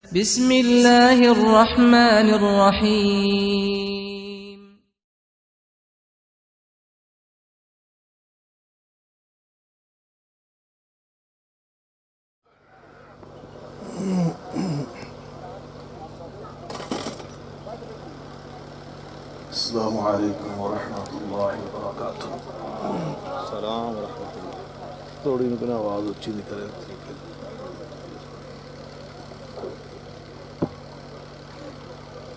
بسم الله الرحمن الرحيم. السلام عليكم ورحمة الله وبركاته. السلام ورحمۃ اللہ. تھوڑی ممکن آواز اچھی نکلے.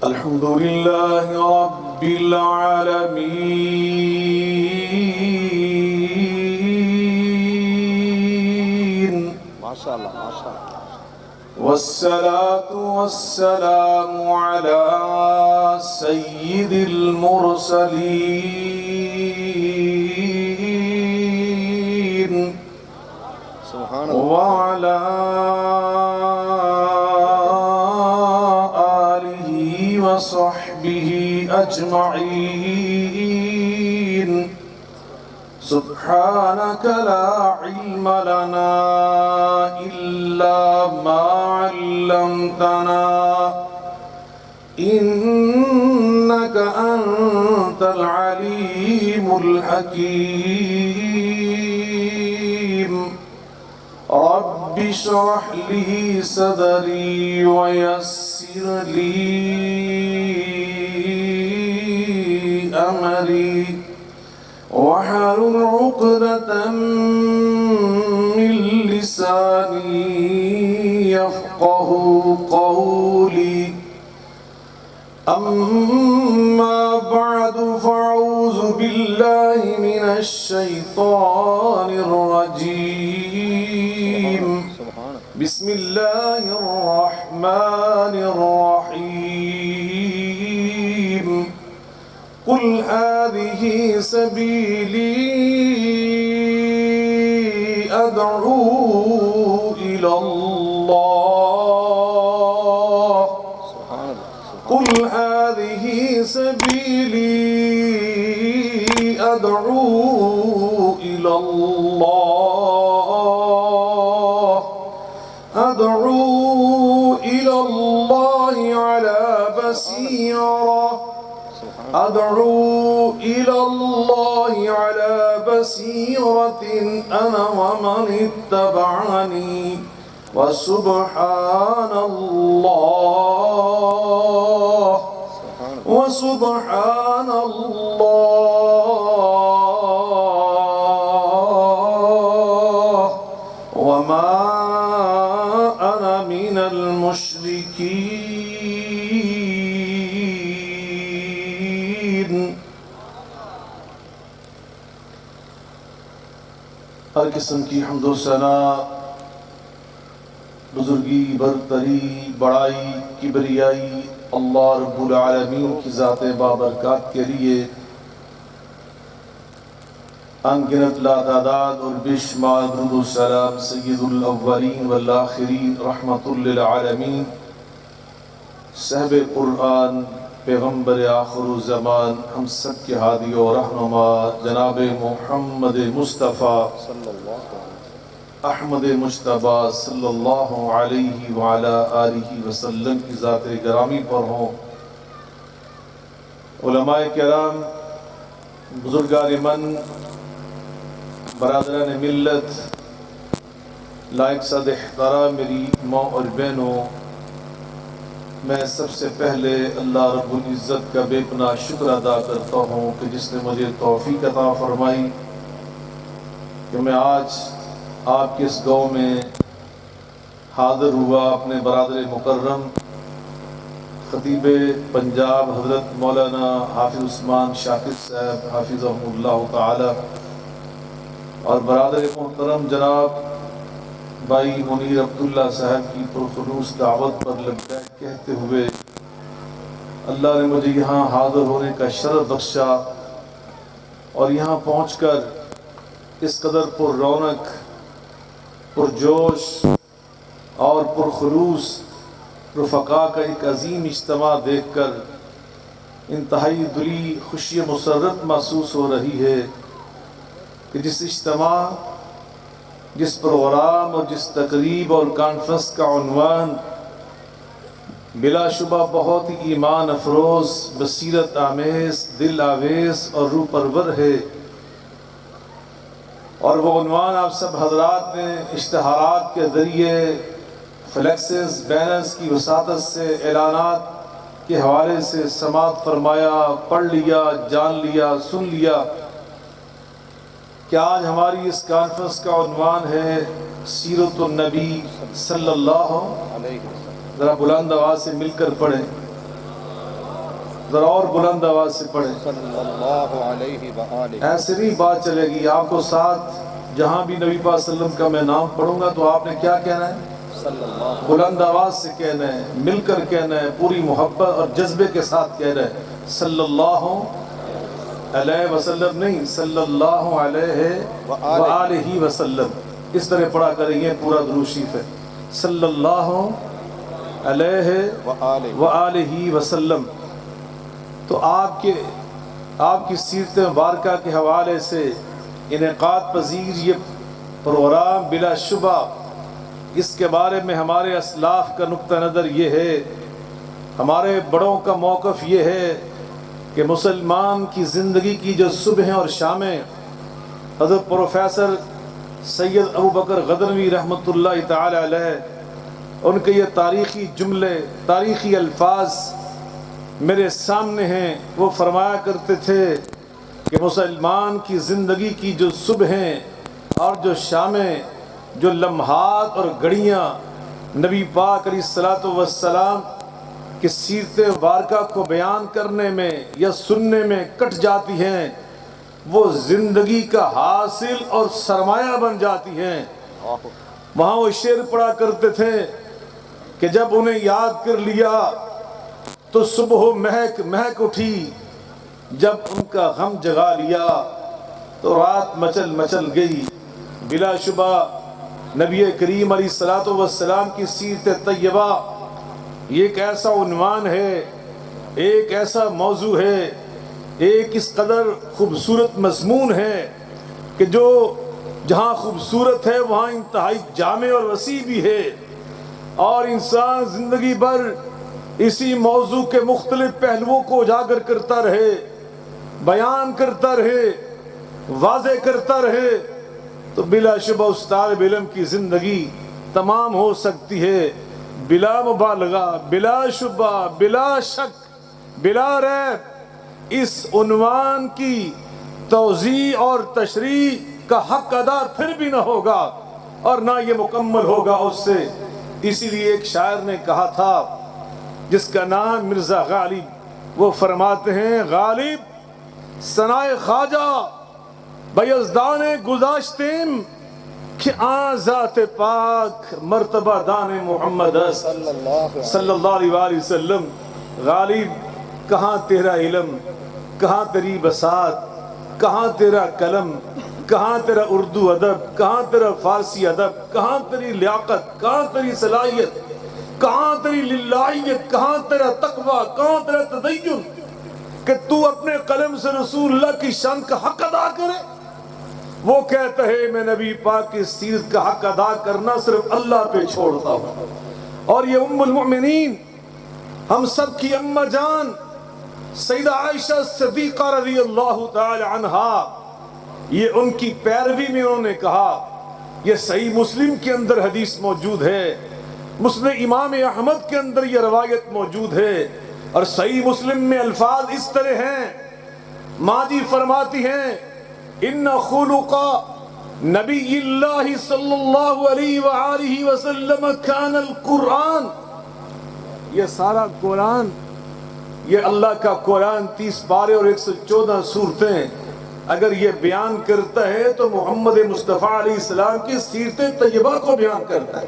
الحمد لله رب العالمين. ماشاء اللہ ماشاء اللہ. والصلاة والسلام على سيد المرسلين سبحان اللہ. وعلى آله وصحبه أجمعين. سبحانك لا علم لنا إلا ما علمتنا إنك أنت العليم الحكيم. رب اشرح لي صدري ويسر لي أمري واحلل عقدة من لساني يفقه قولي. أما بعد فأعوذ بالله من الشيطان الرجيم. بسم الله الرحمن الرحيم. قل هذه سبيلي أدعو إلى الله. قل هذه سبيلي أدعو إلى الله. أدعو إلى الله على بصيرة. أدعو إلى الله على بصيرة أنا ومن اتبعني وسبحان الله. وسبحان الله وما أنا من المشركين. ہر قسم کی حمد و ثنا، بزرگی، برتری، بڑائی، کبریائی اللہ رب العالمین کی ذات بابرکات کے لیے انگنت لا تعداد اور بے شمار درود و سلام سید الاولین والآخرین رحمت للعالمین صاحب قرآن پیغمبر آخر الزمان ہم سب کے ہادی و رہنما جناب محمد مصطفیٰ صلی اللہ علیہ احمد مجتبیٰ صلی اللہ علیہ وعلا آلہ وسلم کی ذات گرامی پر ہوں. علماء کرام، بزرگان من، برادران ملت، لائق صد احترام میری ماں اور بہنوں، میں سب سے پہلے اللہ رب العزت کا بے پناہ شکر ادا کرتا ہوں کہ جس نے مجھے توفیق عطا فرمائی کہ میں آج آپ کے اس گاؤں میں حاضر ہوا. اپنے برادر مکرم خطیب پنجاب حضرت مولانا حافظ عثمان شاکر صاحب حافظہ اللہ تعالی اور برادر محترم جناب بھائی منیر عبداللہ صاحب کی پرخلوص دعوت پر لبیک کہتے ہوئے اللہ نے مجھے یہاں حاضر ہونے کا شرف بخشا اور یہاں پہنچ کر اس قدر پر رونق، پرجوش اور پرخلوص رفقا کا ایک عظیم اجتماع دیکھ کر انتہائی دلی خوشی مسرت محسوس ہو رہی ہے کہ جس اجتماع، جس پروگرام اور جس تقریب اور کانفرنس کا عنوان بلا شبہ بہت ہی ایمان افروز، بصیرت آمیز، دل آویز اور روح پرور ہے، اور وہ عنوان آپ سب حضرات نے اشتہارات کے ذریعے، فلیکسز، بینرز کی وساطت سے، اعلانات کے حوالے سے سماعت فرمایا، پڑھ لیا، جان لیا، سن لیا کہ آج ہماری اس کانفرنس کا عنوان ہے سیرت النبی صلی اللہ علیہ وسلم۔ ذرا بلند آواز سے مل کر پڑھیں، ذرا اور بلند آواز سے پڑھیں، صلی اللہ علیہ وآلہ۔ ایسے نہیں بات چلے گی۔ آپ کو ساتھ جہاں بھی نبی پاک صلی اللہ علیہ وسلم کا میں نام پڑھوں گا تو آپ نے کیا کہنا ہے؟ صلی اللہ بلند آواز سے کہنا ہے، مل کر کہنا ہے، پوری محبت اور جذبے کے ساتھ کہنا ہے، صلی اللہ علیہ وسلم نہیں، صلی اللہ علیہ وآلہ وسلم۔ اس طرح پڑھا کریں، یہ پورا درود شریف ہے، صلی اللہ علیہ وآلہ۔ وآلہ وسلم۔ تو آپ کی سیرت مبارکہ کے حوالے سے انعقاد پذیر یہ پروگرام بلا شبہ، اس کے بارے میں ہمارے اسلاف کا نقطہ نظر یہ ہے، ہمارے بڑوں کا موقف یہ ہے کہ مسلمان کی زندگی کی جو صبح اور شامیں حضرت پروفیسر سید ابوبکر غزنوی رحمۃ اللہ تعالی علیہ، ان کے یہ تاریخی جملے، تاریخی الفاظ میرے سامنے ہیں۔ وہ فرمایا کرتے تھے کہ مسلمان کی زندگی کی جو صبحیں اور جو شامیں، جو لمحات اور گھڑیاں نبی پاک علیہ الصلوۃ والسلام کی سیرت مبارکہ کو بیان کرنے میں یا سننے میں کٹ جاتی ہیں، وہ زندگی کا حاصل اور سرمایہ بن جاتی ہیں۔ وہاں وہ شعر پڑھا کرتے تھے کہ جب انہیں یاد کر لیا تو صبح مہک مہک اٹھی، جب ان کا غم جگا لیا تو رات مچل مچل گئی۔ بلا شبہ نبی کریم علیہ الصلوۃ والسلام کی سیرت طیبہ یہ ایک ایسا عنوان ہے، ایک ایسا موضوع ہے، ایک اس قدر خوبصورت مضمون ہے کہ جو جہاں خوبصورت ہے وہاں انتہائی جامع اور وسیع بھی ہے، اور انسان زندگی بھر اسی موضوع کے مختلف پہلوؤں کو اجاگر کرتا رہے، بیان کرتا رہے، واضح کرتا رہے، تو بلا شبہ اس طالب علم کی زندگی تمام ہو سکتی ہے، بلا مبالغہ، بلا شبہ، بلا شک، بلا ریب۔ اس عنوان کی توضیح اور تشریح کا حق ادا پھر بھی نہ ہوگا اور نہ یہ مکمل ہوگا اس سے۔ اسی لیے ایک شاعر نے کہا تھا جس کا نام مرزا غالب، وہ فرماتے ہیں، غالب ثنائے خواجہ بیزدان گذاشتیم کہ آن ذات پاک مرتبہ دان محمد است صلی اللہ علیہ وآلہ وسلم۔ غالب کہاں تیرا علم، کہاں تیری بساط، کہاں تیرا قلم، کہاں تیرا اردو ادب، کہاں تیرا فارسی ادب، کہاں تیری لیاقت، کہاں تیری صلاحیت، کہاں تیری للہیت، کہاں تیرا تقوی، کہاں تیرا تدین کہ تو اپنے قلم سے رسول اللہ کی شان کا حق ادا کرے۔ وہ کہتا ہے میں نبی پاک کی سیرت کا حق ادا کرنا صرف اللہ پہ چھوڑتا ہوں۔ اور یہ ام المؤمنین، ہم سب کی اماں جان سیدہ عائشہ صدیقہ رضی اللہ تعالی عنہا، یہ ان کی پیروی میں انہوں نے کہا، یہ صحیح مسلم کے اندر حدیث موجود ہے، مسند امام احمد کے اندر یہ روایت موجود ہے، اور صحیح مسلم میں الفاظ اس طرح ہیں، ماں جی فرماتی ہیں، ان خلق نبی اللہ صلی اللہ علیہ وآلہ وسلم کان القرآن۔ یہ سارا قرآن، یہ اللہ کا قرآن 30 پارے اور 114 سورتیں اگر یہ بیان کرتا ہے تو محمد مصطفیٰ علیہ السلام کی سیرت طیبہ کو بیان کرتا ہے،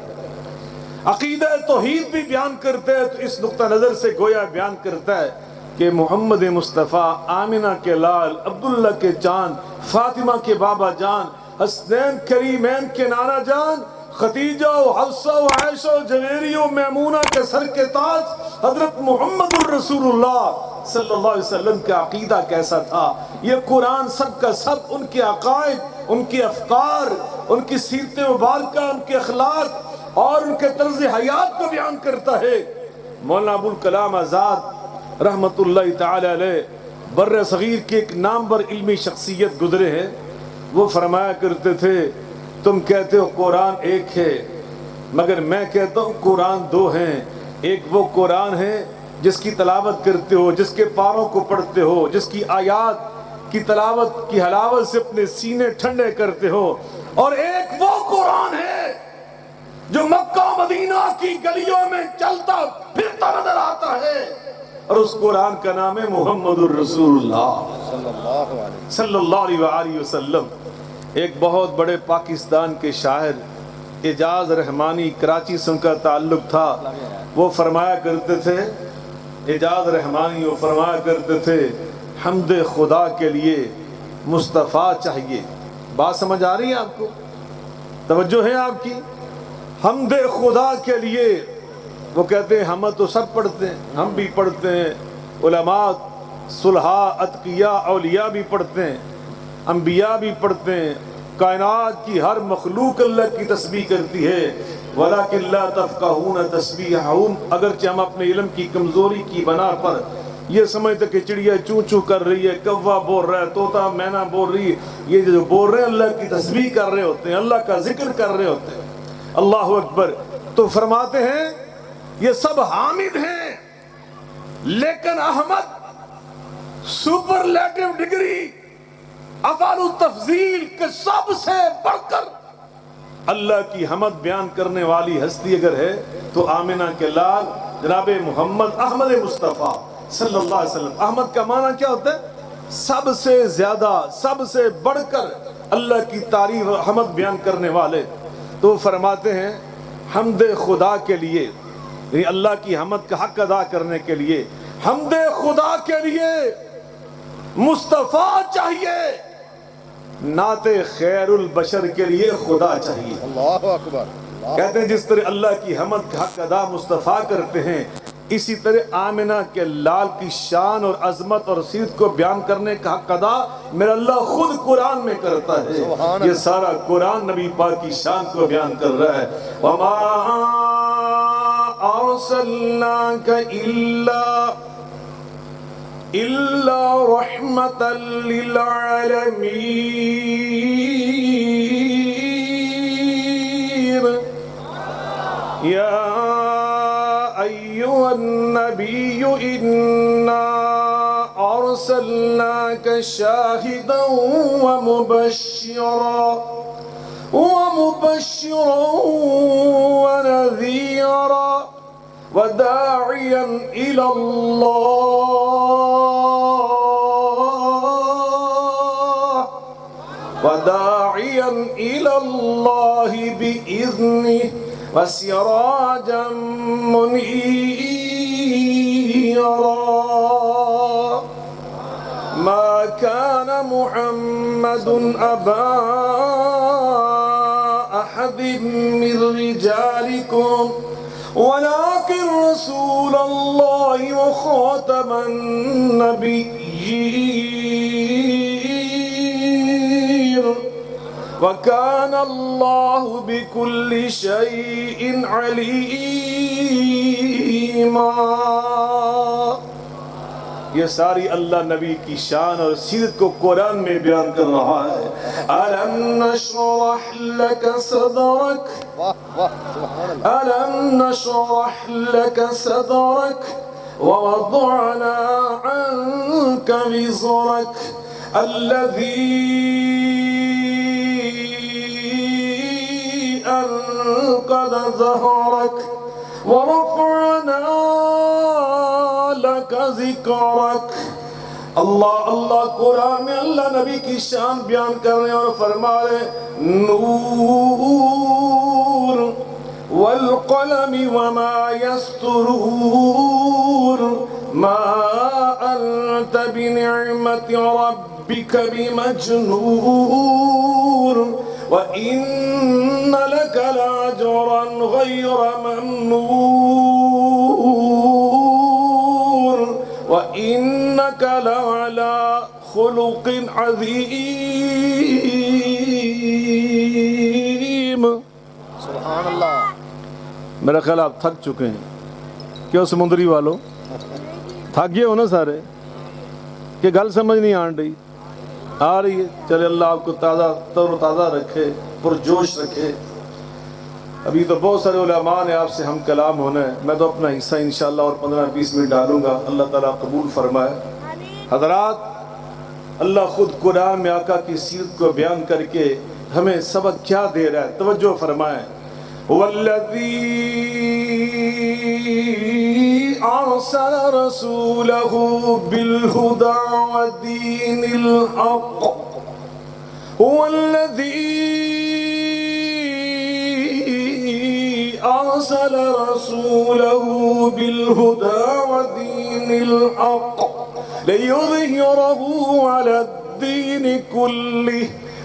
عقیدہ توحید بھی بیان کرتا ہے۔ تو اس نقطہ نظر سے گویا بیان کرتا ہے کہ محمد مصطفیٰ آمنہ کے لال، عبداللہ کے چاند، فاطمہ کے بابا جان، حسنین کریمین کے نانا جان، خدیجہ و حفصہ و عائشہ و جویری و میمونہ کے سر کے تاج حضرت محمد الرسول اللہ صلی اللہ علیہ وسلم کا عقیدہ کیسا تھا۔ یہ قرآن سب کا سب ان کے عقائد، ان کے افکار، ان کی سیرت مبارکہ، ان کے اخلاق اور ان کے طرز حیات کو بیان کرتا ہے۔ مولانا ابوالکلام آزاد رحمت اللہ تعالی علیہ بر صغیر کے ایک نامور علمی شخصیت گزرے ہیں. وہ فرمایا کرتے تھے تم کہتے ہو قرآن ایک ہے مگر میں کہتا ہوں قرآن دو ہیں. ایک وہ قرآن ہے جس کی تلاوت کرتے ہو، جس کے پاروں کو پڑھتے ہو، جس کی آیات کی تلاوت کی حلاوت سے اپنے سینے ٹھنڈے کرتے ہو، اور ایک وہ قرآن ہے جو مکہ مدینہ کی گلیوں میں چلتا پھرتا نظر آتا ہے، اور اس قرآن کا نام ہے محمد الرسول اللہ صلی اللہ علیہ وآلہ وسلم. ایک بہت بڑے پاکستان کے شاعر اعجاز رحمانی، کراچی سے ان کا تعلق تھا، وہ فرمایا کرتے تھے، اعجاز رحمانی وہ فرمایا کرتے تھے حمد خدا کے لیے مصطفیٰ چاہیے. بات سمجھ آ رہی ہے آپ کو؟ توجہ ہے آپ کی؟ حمد خدا کے لیے وہ کہتے ہیں ہم تو سب پڑھتے ہیں، ہم بھی پڑھتے ہیں، علماء صلحاء اتقیاء اولیاء بھی پڑھتے ہیں، انبیاء بھی پڑھتے ہیں، کائنات کی ہر مخلوق اللہ کی تسبیح کرتی ہے، وَلَكِنْ لَا تَفْقَهُونَ تَسْبِيحَهُمْ. اگرچہ ہم اپنے علم کی کمزوری کی بنا پر یہ سمجھتے کہ چڑیا چوں چوں کر رہی ہے، کوا بول رہا ہے، طوطا مینا بول رہی ہے، یہ جو بول رہے ہیں اللہ کی تسبیح کر رہے ہوتے ہیں، اللہ کا ذکر کر رہے ہوتے ہیں. اللہ اکبر. تو فرماتے ہیں یہ سب حامد ہیں لیکن احمد سپرلیٹو ڈگری افعال التفضیل کے سب سے بڑھ کر اللہ کی حمد بیان کرنے والی ہستی اگر ہے تو آمنہ کے لال جناب محمد احمد مصطفیٰ صلی اللہ علیہ وسلم. احمد کا معنی کیا ہوتا ہے؟ سب سے زیادہ، سب سے بڑھ کر اللہ کی تعریف اور حمد بیان کرنے والے. تو فرماتے ہیں حمد خدا کے لیے، یعنی اللہ کی حمد کا حق ادا کرنے کے لیے حمد خدا کے لیے مصطفیٰ چاہیے، نعت خیر البشر کے لیے خدا چاہیے. اللہ اکبر. کہتے ہیں جس طرح اللہ کی حمد کا حق ادا مصطفیٰ کرتے ہیں، اسی طرح آمنہ کے لال کی شان اور عظمت اور سیرت کو بیان کرنے کا حق ادا میرا اللہ خود قرآن میں کرتا ہے. یہ سارا قرآن نبی پاک کی شان کو بیان کر رہا ہے. وَمَا أَرْسَلْنَاكَ إِلَّا رَحْمَةً لِلْعَالَمِينَ. يَا أيها النبي إنا أرسلناك شاهدا ومبشرا ونذيرا وداعيا إلى الله بإذنه وسراجا منيرا. ما كان محمد أبا أحد من رجالكم ولكن رسول الله وخاتم النبيين وَكَانَ اللَّهُ بِكُلِّ شَيْءٍ عَلِيمًا. یہ ساری اللہ نبی کی شان اور سیرت کو قرآن میں بیان کر رہا ہے. أَلَمْ نَشْرَحْ لَكَ صَدْرَكَ أَلَمْ نَشْرَحْ لَكَ صَدْرَكَ وَوَضَعْنَا عَنْكَ وِزْرَكَ الَّذِي أنقض ظهرك ورفعنا لك ذكرك. اللہ قرآن میں اللہ نبی کی شان بیان کر رہے ہیں اور فرما رہے نور والقلم وما يسطرون ما أنت بنعمة ربك بمجنون وَإِنَّ لَكَ لَأَجْرًا غَيْرَ مَمْنُونٍ وَإِنَّكَ لَعَلَى خُلُقٍ عَظِيمٍ. سبحان اللہ. میرا خیال آپ تھک چکے ہیں. کیوں سمندری والوں تھک گئے ہو نا سارے کہ گل سمجھ نہیں آن رہی آ رہی ہے؟ چلے اللہ آپ کو تازہ تر و تازہ رکھے، پرجوش رکھے۔ ابھی تو بہت سارے علماء نے آپ سے ہم کلام ہونا ہے، میں تو اپنا حصہ انشاءاللہ اور 15-20 منٹ ڈالوں گا، اللہ تعالیٰ قبول فرمائے۔ حضرات، اللہ خود قرآن میں آقا کی سیرت کو بیان کر کے ہمیں سبق کیا دے رہا ہے، توجہ فرمائیں۔ والذی ارسل رسولہ بالہدی ودین الحق والذی ارسل رسولہ بالہدی ودین الحق لِيُظْهِرَهُ عَلَى الدِّينِ كُلِّهِ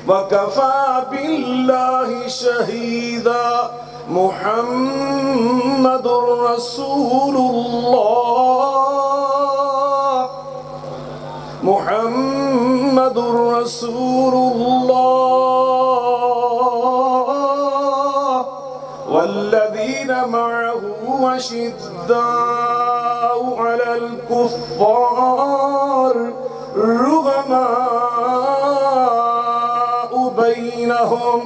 وَكَفَى بِاللَّهِ شَهِيدًا محمد رسول اللہ محمد رسول اللہ والذین معه أشداء على الكفار رحماء بينهم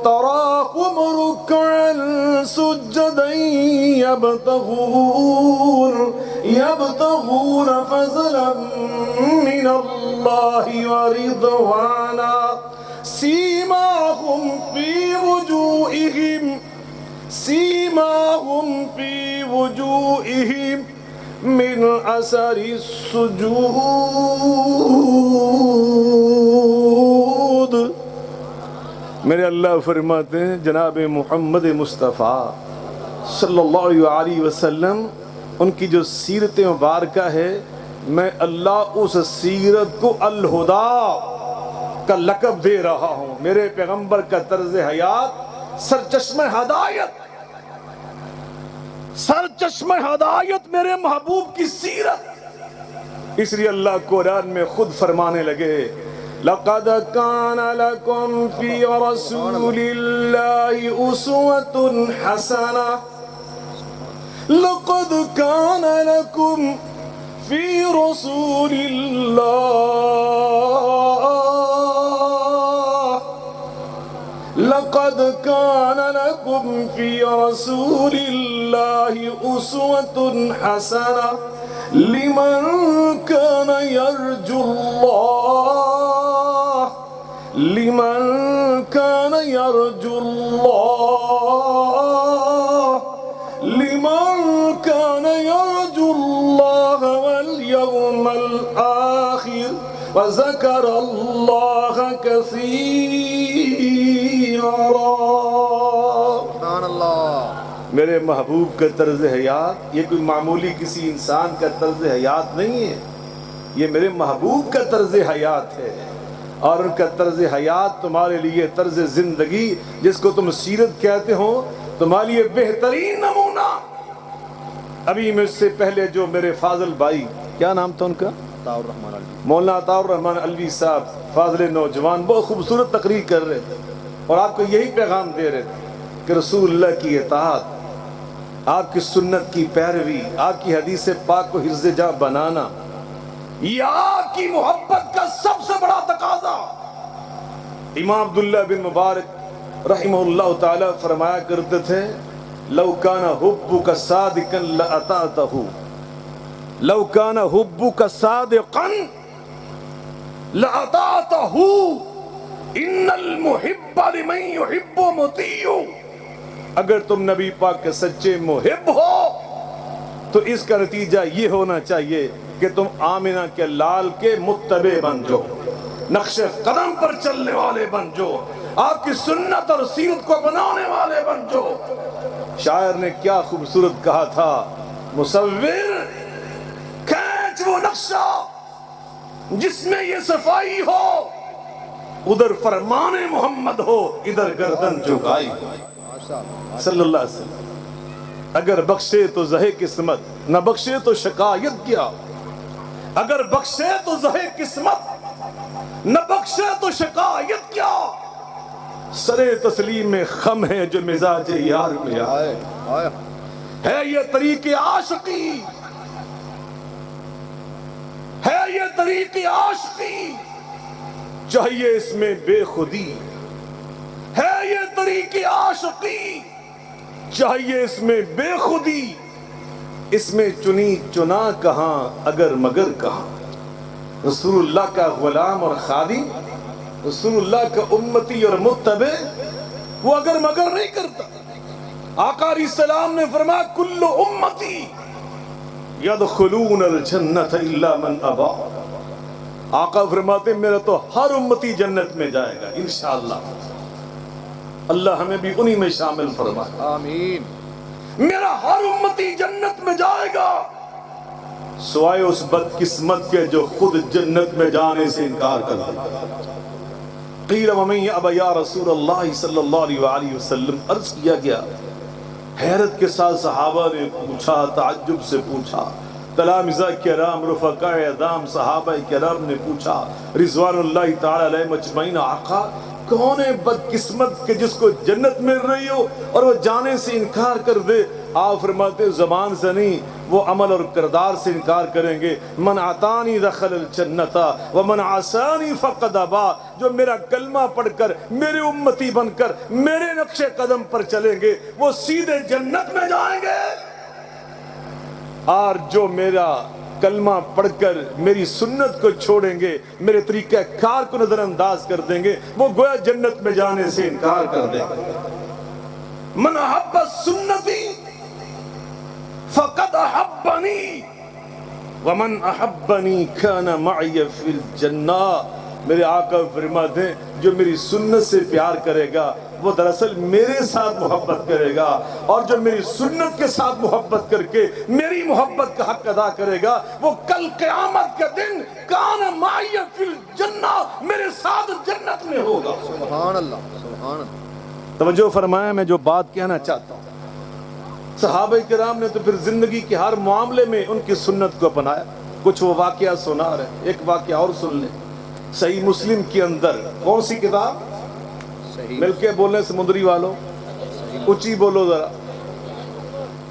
تراهم ركعا سجدا يبتغون فضلا من الله ورضوانا سيماهم في وجوههم من اثر السجود۔ میرے اللہ فرماتے ہیں جناب محمد مصطفیٰ صلی اللہ علیہ وسلم، ان کی جو سیرت مبارکہ ہے، میں اللہ اس سیرت کو الہدا کا لقب دے رہا ہوں۔ میرے پیغمبر کا طرز حیات سرچشمہ ہدایت میرے محبوب کی سیرت، اس لیے اللہ قرآن میں خود فرمانے لگے لَقَدْ كَانَ لَكُمْ فِي رَسُولِ اللَّهِ أُسْوَةٌ حَسَنَةٌ لَقَدْ كَانَ لَكُمْ فِي رَسُولِ اللَّهِ لقد كان لكم في رسول الله أسوة حسنة لمن كان يرجو الله واليوم الآخر وذكر الله كثيرا۔ سبحان اللہ۔ میرے محبوب کا طرز حیات یہ کوئی معمولی کسی انسان کا طرز حیات نہیں ہے، یہ میرے محبوب کا طرز حیات ہے، اور ان کا طرز حیات تمہارے لیے طرز زندگی جس کو تم سیرت کہتے ہو، تمہارے لیے بہترین نمونہ۔ ابھی مجھ سے پہلے جو میرے فاضل بھائی، کیا نام تھا ان کا؟ مولانا عطاء الرحمن الوی صاحب، فاضل نوجوان، بہت خوبصورت تقریر کر رہے تھے اور آپ کو یہی پیغام دے رہے تھے کہ رسول اللہ کی اطاعت، آپ کی سنت کی پیروی، آپ کی حدیث پاک کو حفظ جاں بنانا، یہ آپ کی محبت کا سب سے بڑا تقاضا۔ امام عبداللہ بن مبارک رحمہ اللہ تعالی فرمایا کرتے تھے لو کان حبک صادقا لأطعتہ، لو کان حبک صادقا لأطعتہ ان المحب لمن يحب مطیع۔ اگر تم نبی پاک کے سچے محب ہو تو اس کا نتیجہ یہ ہونا چاہیے کہ تم آمنہ کے لال کے متبع بن جاؤ، نقش قدم پر چلنے والے بن جاؤ، آپ کی سنت اور سیرت کو بنانے والے بن جاؤ۔ شاعر نے کیا خوبصورت کہا تھا، مصور کھینچ وہ نقشہ جس میں یہ صفائی ہو، ادھر فرمان محمد ہو، ادھر گردن جھکائی صلی اللہ علیہ وسلم۔ اگر بخشے تو زہے قسمت، نہ بخشے تو شکایت کیا، اگر بخشے تو زہے قسمت، نہ بخشے تو شکایت کیا، سرے تسلیم میں خم ہے جو مزاج یار میں آئے، ہے یہ طریق عاشقی، ہے یہ طریق عاشقی، چاہیے اس میں بے خودی، ہے یہ طریق عاشقی، چاہیے اس میں بے خودی، اس میں چنی چنا کہاں اگر مگر کہاں۔ رسول اللہ کا غلام اور خادم، رسول اللہ کا امتی اور متبع، وہ اگر مگر نہیں کرتا۔ آقا علیہ السلام نے فرمایا کل امتی یدخلون الجنت الا من ابا۔ آقا فرماتے میرا تو ہر امتی جنت میں جائے گا انشاءاللہ، اللہ ہمیں بھی انہی میں شامل فرمائے، آمین۔ میرا ہر امتی جنت میں جائے گا سوائے اس بدقسمت کے جو خود جنت میں جانے سے انکار کر دے۔ قیل ومن یأبی یا رسول اللہ صلی اللہ علیہ وآلہ وسلم، عرض کیا گیا، حیرت کے ساتھ صحابہ نے پوچھا، تعجب سے پوچھا، تلامذہ کرام، رفقاء اعظام صحابہ کرام نے پوچھا رضوان اللہ تعالی علیہ مجمعین، آقا کون ہے بدقسمت کہ جس کو جنت مل رہی ہو اور وہ جانے سے انکار کر دے؟ آپ فرماتے زبان سے نہیں، وہ عمل اور کردار سے انکار کریں گے۔ من عطانی دخل الجنت ومن عصانی فقد ابا، جو میرا کلمہ پڑھ کر میرے امتی بن کر میرے نقش قدم پر چلیں گے وہ سیدھے جنت میں جائیں گے، اور جو میرا کلمہ پڑھ کر میری سنت کو چھوڑیں گے، میرے طریقہ کار کو نظر انداز کر دیں گے، وہ گویا جنت میں جانے سے انکار کر دیں گے۔ من احب سنتی فقد احبنی ومن احبنی کان معی فی الجنہ۔ میرے آقا فرماتے ہیں جو میری سنت سے پیار کرے گا وہ دراصل میرے ساتھ محبت کرے گا، اور جو میری سنت کے ساتھ محبت کر کے میری محبت کا حق ادا کرے گا وہ کل قیامت کے دن کان معی فی الجنہ، میرے ساتھ جنت میں ہوگا۔ سبحان اللہ، سبحان اللہ۔ توجہ فرمایا، میں جو بات کہنا چاہتا ہوں، صحابہ کرام نے تو پھر زندگی کے ہر معاملے میں ان کی سنت کو اپنایا۔ کچھ وہ واقعہ سنا رہے، ایک واقعہ اور سن لیں۔ صحیح مسلم کے اندر کون سی کتاب؟ صحیح مل کے بولنے سمندری والوں، اونچی بولو ذرا۔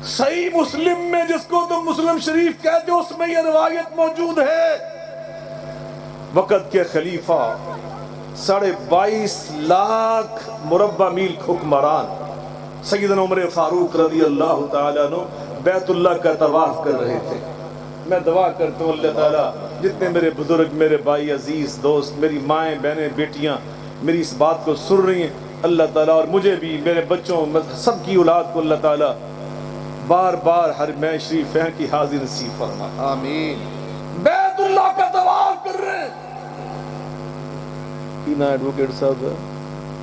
صحیح مسلم میں جس کو تم مسلم شریف کہتے ہو، اس میں یہ روایت موجود ہے، وقت کے خلیفہ 22.5 لاکھ مربع میل حکمران سیدنا عمر فاروق رضی اللہ تعالیٰ عنہ بیت اللہ کا طواف کر رہے تھے۔ میں دعا کرتا ہوں اللہ تعالیٰ جتنے میرے بزرگ، میرے بھائی عزیز دوست، میری مائیں بہنیں بیٹیاں میری اس بات کو سن رہی ہیں، اللہ تعالیٰ اور مجھے بھی، میرے بچوں، سب کی اولاد کو اللہ تعالیٰ بار بار حرمین شریفین کی حاضر نصیب فرما۔ آمین۔ بیت اللہ کا طواف کر رہے ہیں۔ اینا ایڈوکیٹ صاحب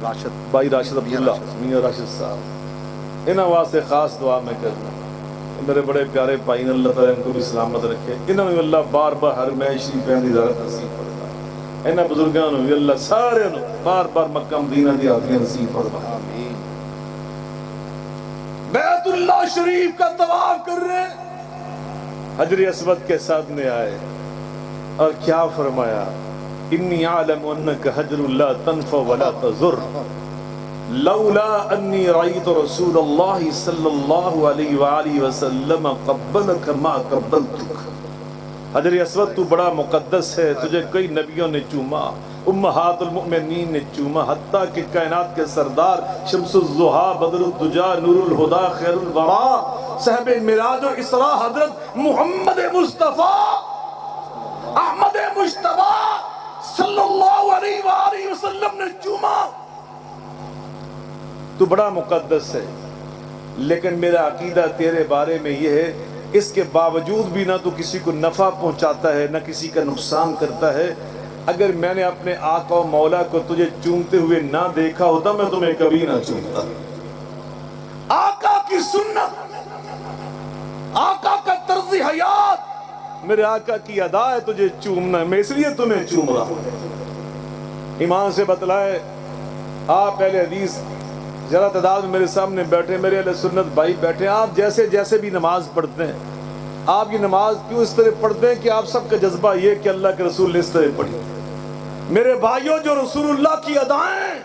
راشد بھائی راشد عبداللہ، میاں راشد صاحب، انہاں واسطے خاص دعا میں کرنا، میرے بڑے پیارے بھائی، اللہ تعالیٰ ان کو بھی سلامت رکھے، انہوں نے اللہ بار بار حرمین شریفین کی زیارت نصیب فرما، انہاں بزرگاں نے بھی اللہ سارے نے بار بار مکہ مدینہ دی حاضری نصیب فرما۔ آمین۔ بیت اللہ شریف کا طواف کر رہے ہیں، حجر اسود کے سامنے آئے اور کیا فرمایا؟ انی اعلم انک حجر اللہ تنفع ولا تضر لولا انی رأیت رسول اللہ صلی اللہ علیہ وآلہ وسلم قبلک ما قبلتک۔ حجر اسود تو بڑا مقدس ہے، تجھے کئی نبیوں نے چوما، امہات المؤمنین نے چوما، حتیٰ کہ کائنات کے سردار شمس الضحیٰ، بدر الدجا، نور الہدا، خیر الورا، صاحب معراج و اسراء حضرت محمد مصطفیٰ احمد مجتبیٰ صلی اللہ علیہ وآلہ وسلم نے چوما۔ تو بڑا مقدس ہے، لیکن میرا عقیدہ تیرے بارے میں یہ ہے، اس کے باوجود بھی نہ تو کسی کو نفع پہنچاتا ہے نہ کسی کا نقصان کرتا ہے۔ اگر میں نے اپنے آقا و مولا کو تجھے چومتے ہوئے نہ دیکھا ہوتا میں تمہیں کبھی نہ چومتا۔ آقا کی سنت، آقا کا طرز حیات، میرے آقا کی ادا ہے تجھے چومنا، میں اس لیے تمہیں چوم رہا ہوں۔ ایمان سے بتلائے، آپ پہلے حدیث ذرا تعداد میں میرے سامنے بیٹھے، میرے اہل سنت بھائی بیٹھے، آپ جیسے جیسے بھی نماز پڑھتے ہیں، آپ یہ نماز کیوں اس طرح پڑھتے ہیں کہ آپ سب کا جذبہ یہ کہ اللہ کے رسول نے اس طرح پڑھی۔ میرے بھائیوں، جو رسول اللہ کی ادائیں،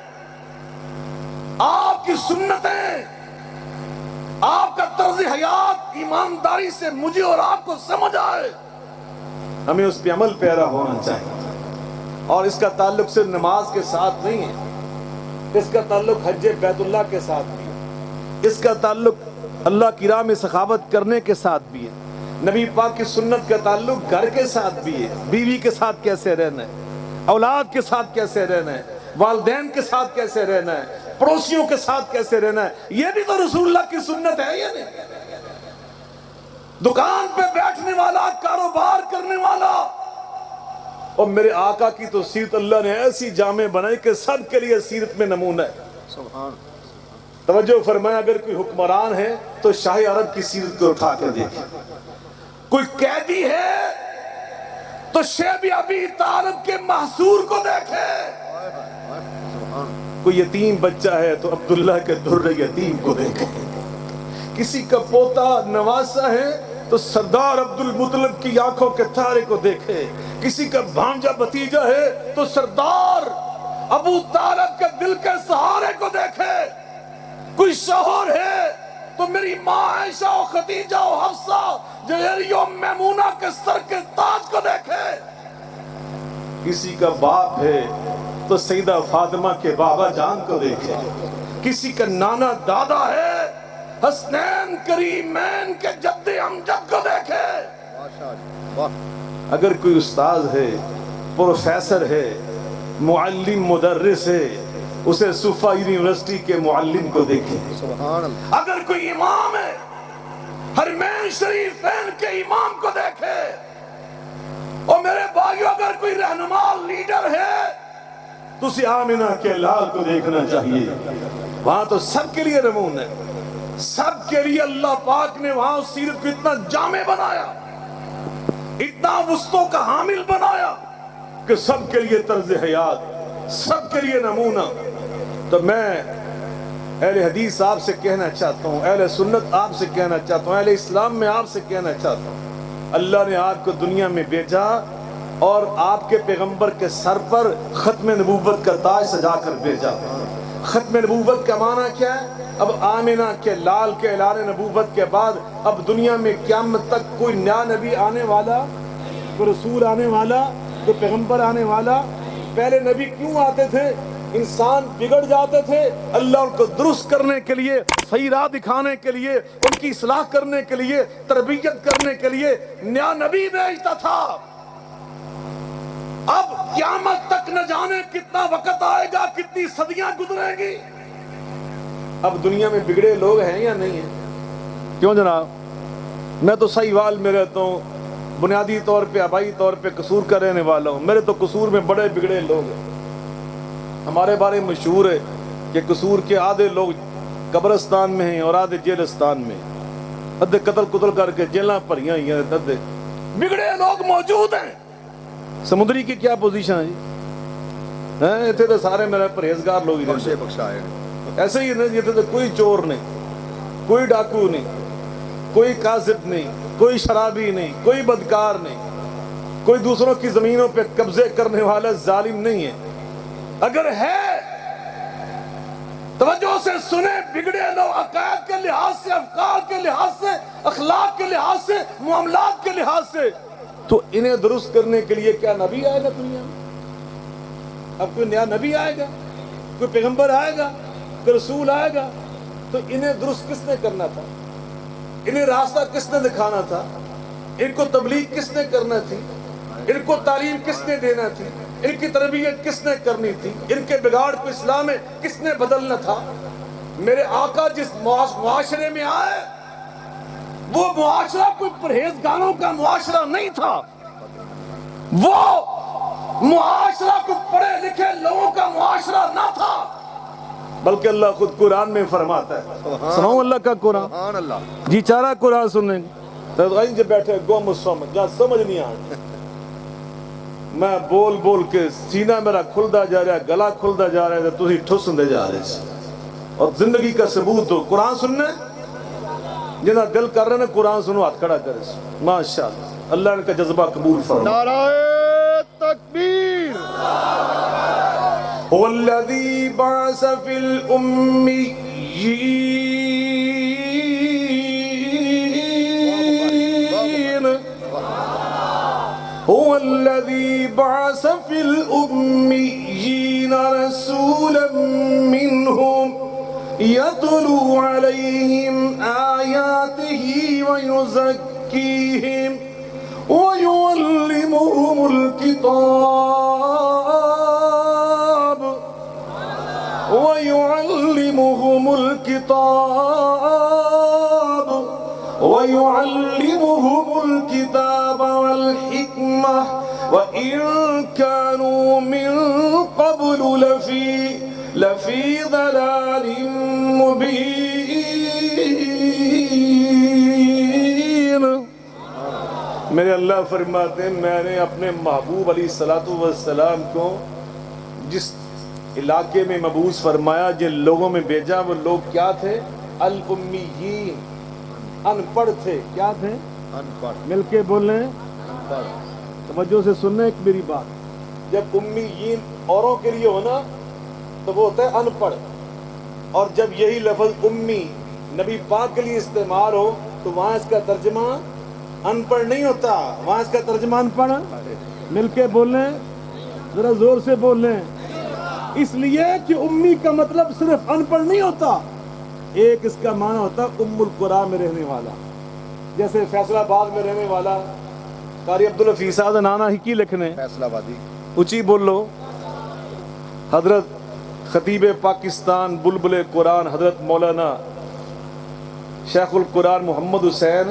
آپ کی سنتیں، آپ کا طرز حیات ایمانداری سے مجھے اور آپ کو سمجھ آئے، ہمیں اس پہ عمل پیرا ہونا چاہیے۔ اور اس کا تعلق صرف نماز کے ساتھ نہیں ہے، اس کا تعلق حج بیت اللہ کے ساتھ بھی ہے، اس کا تعلق اللہ کی راہ میں سخاوت کرنے کے ساتھ بھی ہے، نبی پاک کی سنت کا تعلق گھر کے ساتھ بھی ہے، بیوی کے ساتھ کیسے رہنا ہے، اولاد کے ساتھ کیسے رہنا ہے، والدین کے ساتھ کیسے رہنا ہے، پڑوسیوں کے ساتھ کیسے رہنا ہے، یہ بھی تو رسول اللہ کی سنت ہے یا نہیں؟ دکان پہ بیٹھنے والا، کاروبار کرنے والا، اور میرے آقا کی تو سیرت اللہ نے ایسی جامع بنائی کہ سب کے لیے سیرت میں نمونہ ہے۔ سبحان توجہ فرمایا، اگر کوئی حکمران ہے تو شاہ عرب کی سیرت کو اٹھا کر دیکھیں، کوئی قیدی ہے تو شیب ابی طالب کے محصور کو دیکھے، کوئی یتیم بچہ ہے تو عبداللہ کے در یتیم کو دیکھے، کسی کا پوتا نواسا ہے تو سردار عبد المطلب کی آنکھوں کے تارے کو دیکھے، کسی کا بھانجا بھتیجا ہے تو سردار ابو طالب کے دل کے سہارے کو دیکھے، کوئی شوہر ہے تو میری ماں عائشہ و خدیجہ و حفصہ جویریہ و میمونہ کے سر کے تاج کو دیکھے، کسی کا باپ ہے تو سیدہ فاطمہ کے بابا جان کو دیکھے، کسی کا نانا دادا ہے حسنین کریمین کے جد امجد کو دیکھے، اگر کوئی استاذ ہے، پروفیسر ہے، معلم مدرس ہے، اسے صوفہ یونیورسٹی کے معلم کو دیکھے، سبحان اللہ، اگر کوئی امام ہے حرمین شریفین کے امام کو دیکھے، اور میرے بھائیو اگر کوئی رہنما لیڈر ہے تو اسے آمنہ کے لال کو دیکھنا چاہیے، وہاں تو سب کے لیے نمونہ ہے، سب کے لیے اللہ پاک نے وہاں اس سیرت کو اتنا جامع بنایا، اتنا وسطوں کا حامل بنایا کہ سب کے لیے طرز حیات، سب کے لیے نمونہ۔ تو میں اہل حدیث آپ سے کہنا چاہتا ہوں، اہل سنت آپ سے کہنا چاہتا ہوں، اہل اسلام میں آپ سے کہنا چاہتا ہوں، اللہ نے آپ کو دنیا میں بھیجا اور آپ کے پیغمبر کے سر پر ختم نبوت کا تاج سجا کر بھیجا۔ ختم نبوت کا معنی کیا ہے؟ اب آمنہ کے لال کے اعلان نبوت کے بعد اب دنیا میں قیامت تک کوئی نیا نبی آنے والا، کوئی رسول آنے والا، کوئی پیغمبر آنے والا۔ پہلے نبی کیوں آتے تھے؟ انسان بگڑ جاتے تھے، اللہ ان کو درست کرنے کے لیے، صحیح راہ دکھانے کے لیے، ان کی اصلاح کرنے کے لیے، تربیت کرنے کے لیے نیا نبی بھیجتا تھا۔ اب قیامت تک نہ جانے کتنا وقت آئے گا، کتنی صدیاں گزریں گی۔ اب دنیا میں بگڑے لوگ ہیں یا نہیں ہیں؟ کیوں جناب؟ میں تو سہیوال میں رہتا ہوں، بنیادی طور پہ آبائی طور پہ قصور کا رہنے والا ہوں، میرے تو قصور میں بڑے بگڑے لوگ ہیں۔ ہمارے بارے میں مشہور ہے کہ قصور کے آدھے لوگ قبرستان میں ہیں اور آدھے جیلستان میں، آدھے قتل کر کے جیلاں بھریاں ہوئی ہیں، آدھے بگڑے لوگ موجود ہیں۔ سمندری کی کیا پوزیشن ہے جی؟ اتنے تو سارے میرے پرہیزگار لوگ ہی رہتے ہیں، بخشائے ایسے ہی نہیں، اتنے تو کوئی چور نہیں، کوئی ڈاکو نہیں، کوئی قاذف نہیں، کوئی شرابی نہیں، کوئی بدکار نہیں، کوئی دوسروں کی زمینوں پہ قبضے کرنے والا ظالم نہیں ہے۔ اگر ہے توجہ سے سنیں، بگڑے لوگ عقائد کے لحاظ سے، افکار کے لحاظ سے، اخلاق کے لحاظ سے، معاملات کے لحاظ سے، تو انہیں درست کرنے کے لیے کیا نبی آئے گا دنیا میں؟ اب کوئی نیا نبی آئے گا، کوئی پیغمبر آئے گا، کوئی رسول آئے گا، تو انہیں درست کس نے کرنا تھا؟ انہیں راستہ کس نے دکھانا تھا؟ ان کو تبلیغ کس نے کرنا تھی؟ ان کو تعلیم کس نے دینا تھی؟ ان کی تربیت کس نے کرنی تھی؟ ان کے بگاڑ کو اسلام میں کس نے بدلنا تھا؟ میرے آقا جس معاشرے میں آئے وہ معاشرہ کوئی پرہیزگاروں کا معاشرہ نہیں تھا، وہ معاشرہ کوئی پڑھے لکھے لوگوں کا معاشرہ نہ تھا، بلکہ اللہ خود قرآن میں فرماتا ہے، سناؤں اللہ کا قرآن؟ سبحان اللہ، جی چارہ قرآن سنیں تو جو بیٹھے گم سمجھ جہاں سمجھ نہیں آئے، میں بول بول کے سینہ میرا کھلدا جا رہا ہے، گلا کھلدا جا رہا ہے، تو ہی ٹھس دے جا رہے ہیں، اور زندگی کا ثبوت ہو قرآن سننے، جنہاں دل کر رہے ہیں قرآن سنو، ہاتھ کھڑا کرے، ماشاءاللہ اللہ ان کا جذبہ قبول فرمائے۔ نعرہ تکبیر، والذی بعث فی الأمیین هو الذي بعث في الأميين رسولا منهم يتلو عليهم آياته ويزكيهم ويعلمهم الكتاب والحكمة وإن كانوا من قبل لفي ضلال مبين. میرے اللہ فرماتے ہیں میں نے اپنے محبوب علیہ الصلوۃ والسلام کو جس علاقے میں مبعوث فرمایا، جن لوگوں میں بھیجا، وہ لوگ کیا تھے؟ الامیین، ان پڑھ تھے. کیا تھے؟ ان پڑھ. مل کے بولیں. توجہ سے سننا ایک میری بات. جب امیین اوروں کے لیے ہونا تو وہ ہوتا ہے ان پڑھ، اور جب یہی لفظ امی نبی پاک کے لیے استعمال ہو تو وہاں اس کا ترجمہ ان پڑھ نہیں ہوتا، وہاں اس کا ترجمہ ان پڑھ. مل کے بولیں، ذرا زور سے بولیں. اس لیے کہ امی کا مطلب صرف ان پڑھ نہیں ہوتا، ایک اس کا معنی ہوتا ام القرآ میں رہنے والا. جیسے فیصلہ آباد میں رہنے والا قاری عبدالحفیظ صاحب نانا ہی کی لکھنے فیصلہ آبادی. اونچی بولو. حضرت خطیب پاکستان بلبل قرآن حضرت مولانا شیخ القرآن محمد حسین،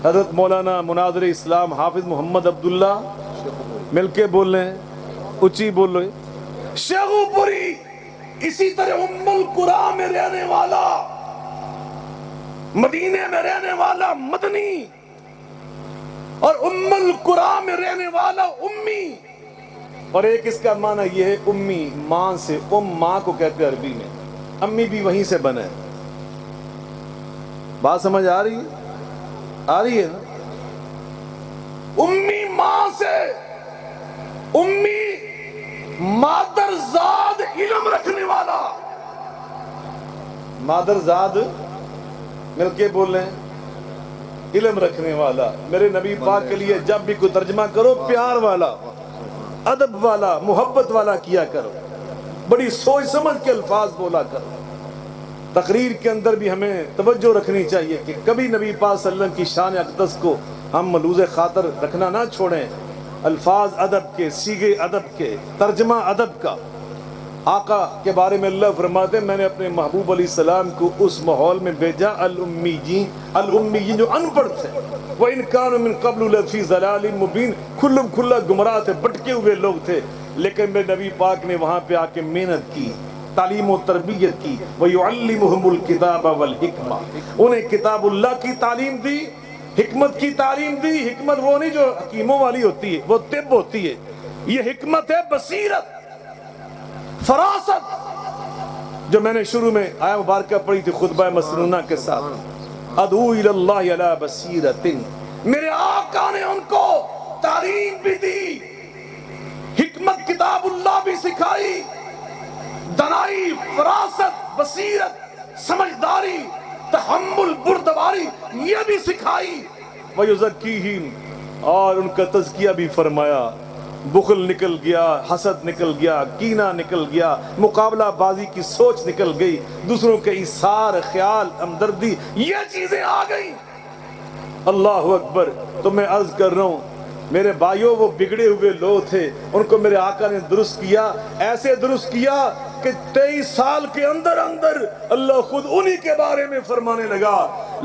حضرت مولانا مناظر اسلام حافظ محمد عبداللہ. مل کے بول لیں، اونچی بولو. شیخ پوری اسی طرح ام القرآن میں رہنے والا، مدینے میں رہنے والا مدنی، اور ام القرآن میں رہنے والا امی. اور ایک اس کا معنی یہ ہے امی، ماں سے. ماں کو کہتے ہیں عربی میں، امی بھی وہیں سے بنے. بات سمجھ آ رہی ہے؟ آ رہی ہے نا؟ امی ماں سے، امی مادر زاد علم رکھنے والا. مادر زاد، مل کے بولیں، علم رکھنے والا. میرے نبی پاک کے لیے جب بھی کوئی ترجمہ کرو پیار والا، ادب والا، محبت والا کیا کرو، بڑی سوچ سمجھ کے الفاظ بولا کرو. تقریر کے اندر بھی ہمیں توجہ رکھنی چاہیے کہ کبھی نبی پاک صلی اللہ علیہ وسلم کی شان اقدس کو ہم ملوز خاطر رکھنا نہ چھوڑیں. الفاظ ادب کے، صیغے ادب کے، ترجمہ ادب کا. آقا کے بارے میں اللہ فرماتے ہیں میں نے اپنے محبوب علیہ السلام کو اس ماحول میں بھیجا الامیین جو ان پڑھ تھے. وَإِنْ كَانُوا مِنْ قَبْلُ لَفِي ضَلَالٍ مُبِينٍ، کھلا گمراہ تھے، بھٹکے ہوئے لوگ تھے. لیکن میرے نبی پاک نے وہاں پہ آ کے محنت کی، تعلیم و تربیت کی. وَيُعَلِّمُهُمُ الْكِتَابَ وَالْحِكْمَةَ، انہیں کتاب اللہ کی تعلیم دی، حکمت کی تعلیم دی. حکمت وہ نہیں جو حکیموں والی ہوتی ہے، وہ طب ہوتی ہے. یہ حکمت ہے بصیرت، فراست، جو میں نے شروع میں آیہ مبارکہ پڑھی تھی خطبہ مسنونہ کے ساتھ. ادعو الی اللہ علی بصیرۃ. میرے آقا نے ان کو تعلیم بھی دی، حکمت کتاب اللہ بھی سکھائی، دانائی، فراست، بصیرت، سمجھداری، تحمل، بردباری یہ بھی سکھائی. وَيُزَكِّيهِمْ، اور ان کا تزکیہ بھی فرمایا. بخل نکل گیا، حسد نکل گیا، کینہ نکل گیا، مقابلہ بازی کی سوچ نکل گئی، دوسروں کے ایثار، خیال، ہمدردی، یہ چیزیں آ گئیں. اللہ اکبر. تو میں عرض کر رہا ہوں میرے بھائیوں، وہ بگڑے ہوئے لوگ تھے، ان کو میرے آقا نے درست کیا. ایسے درست کیا کہ 23 سال کے اندر اللہ خود انہی کے بارے میں فرمانے لگا.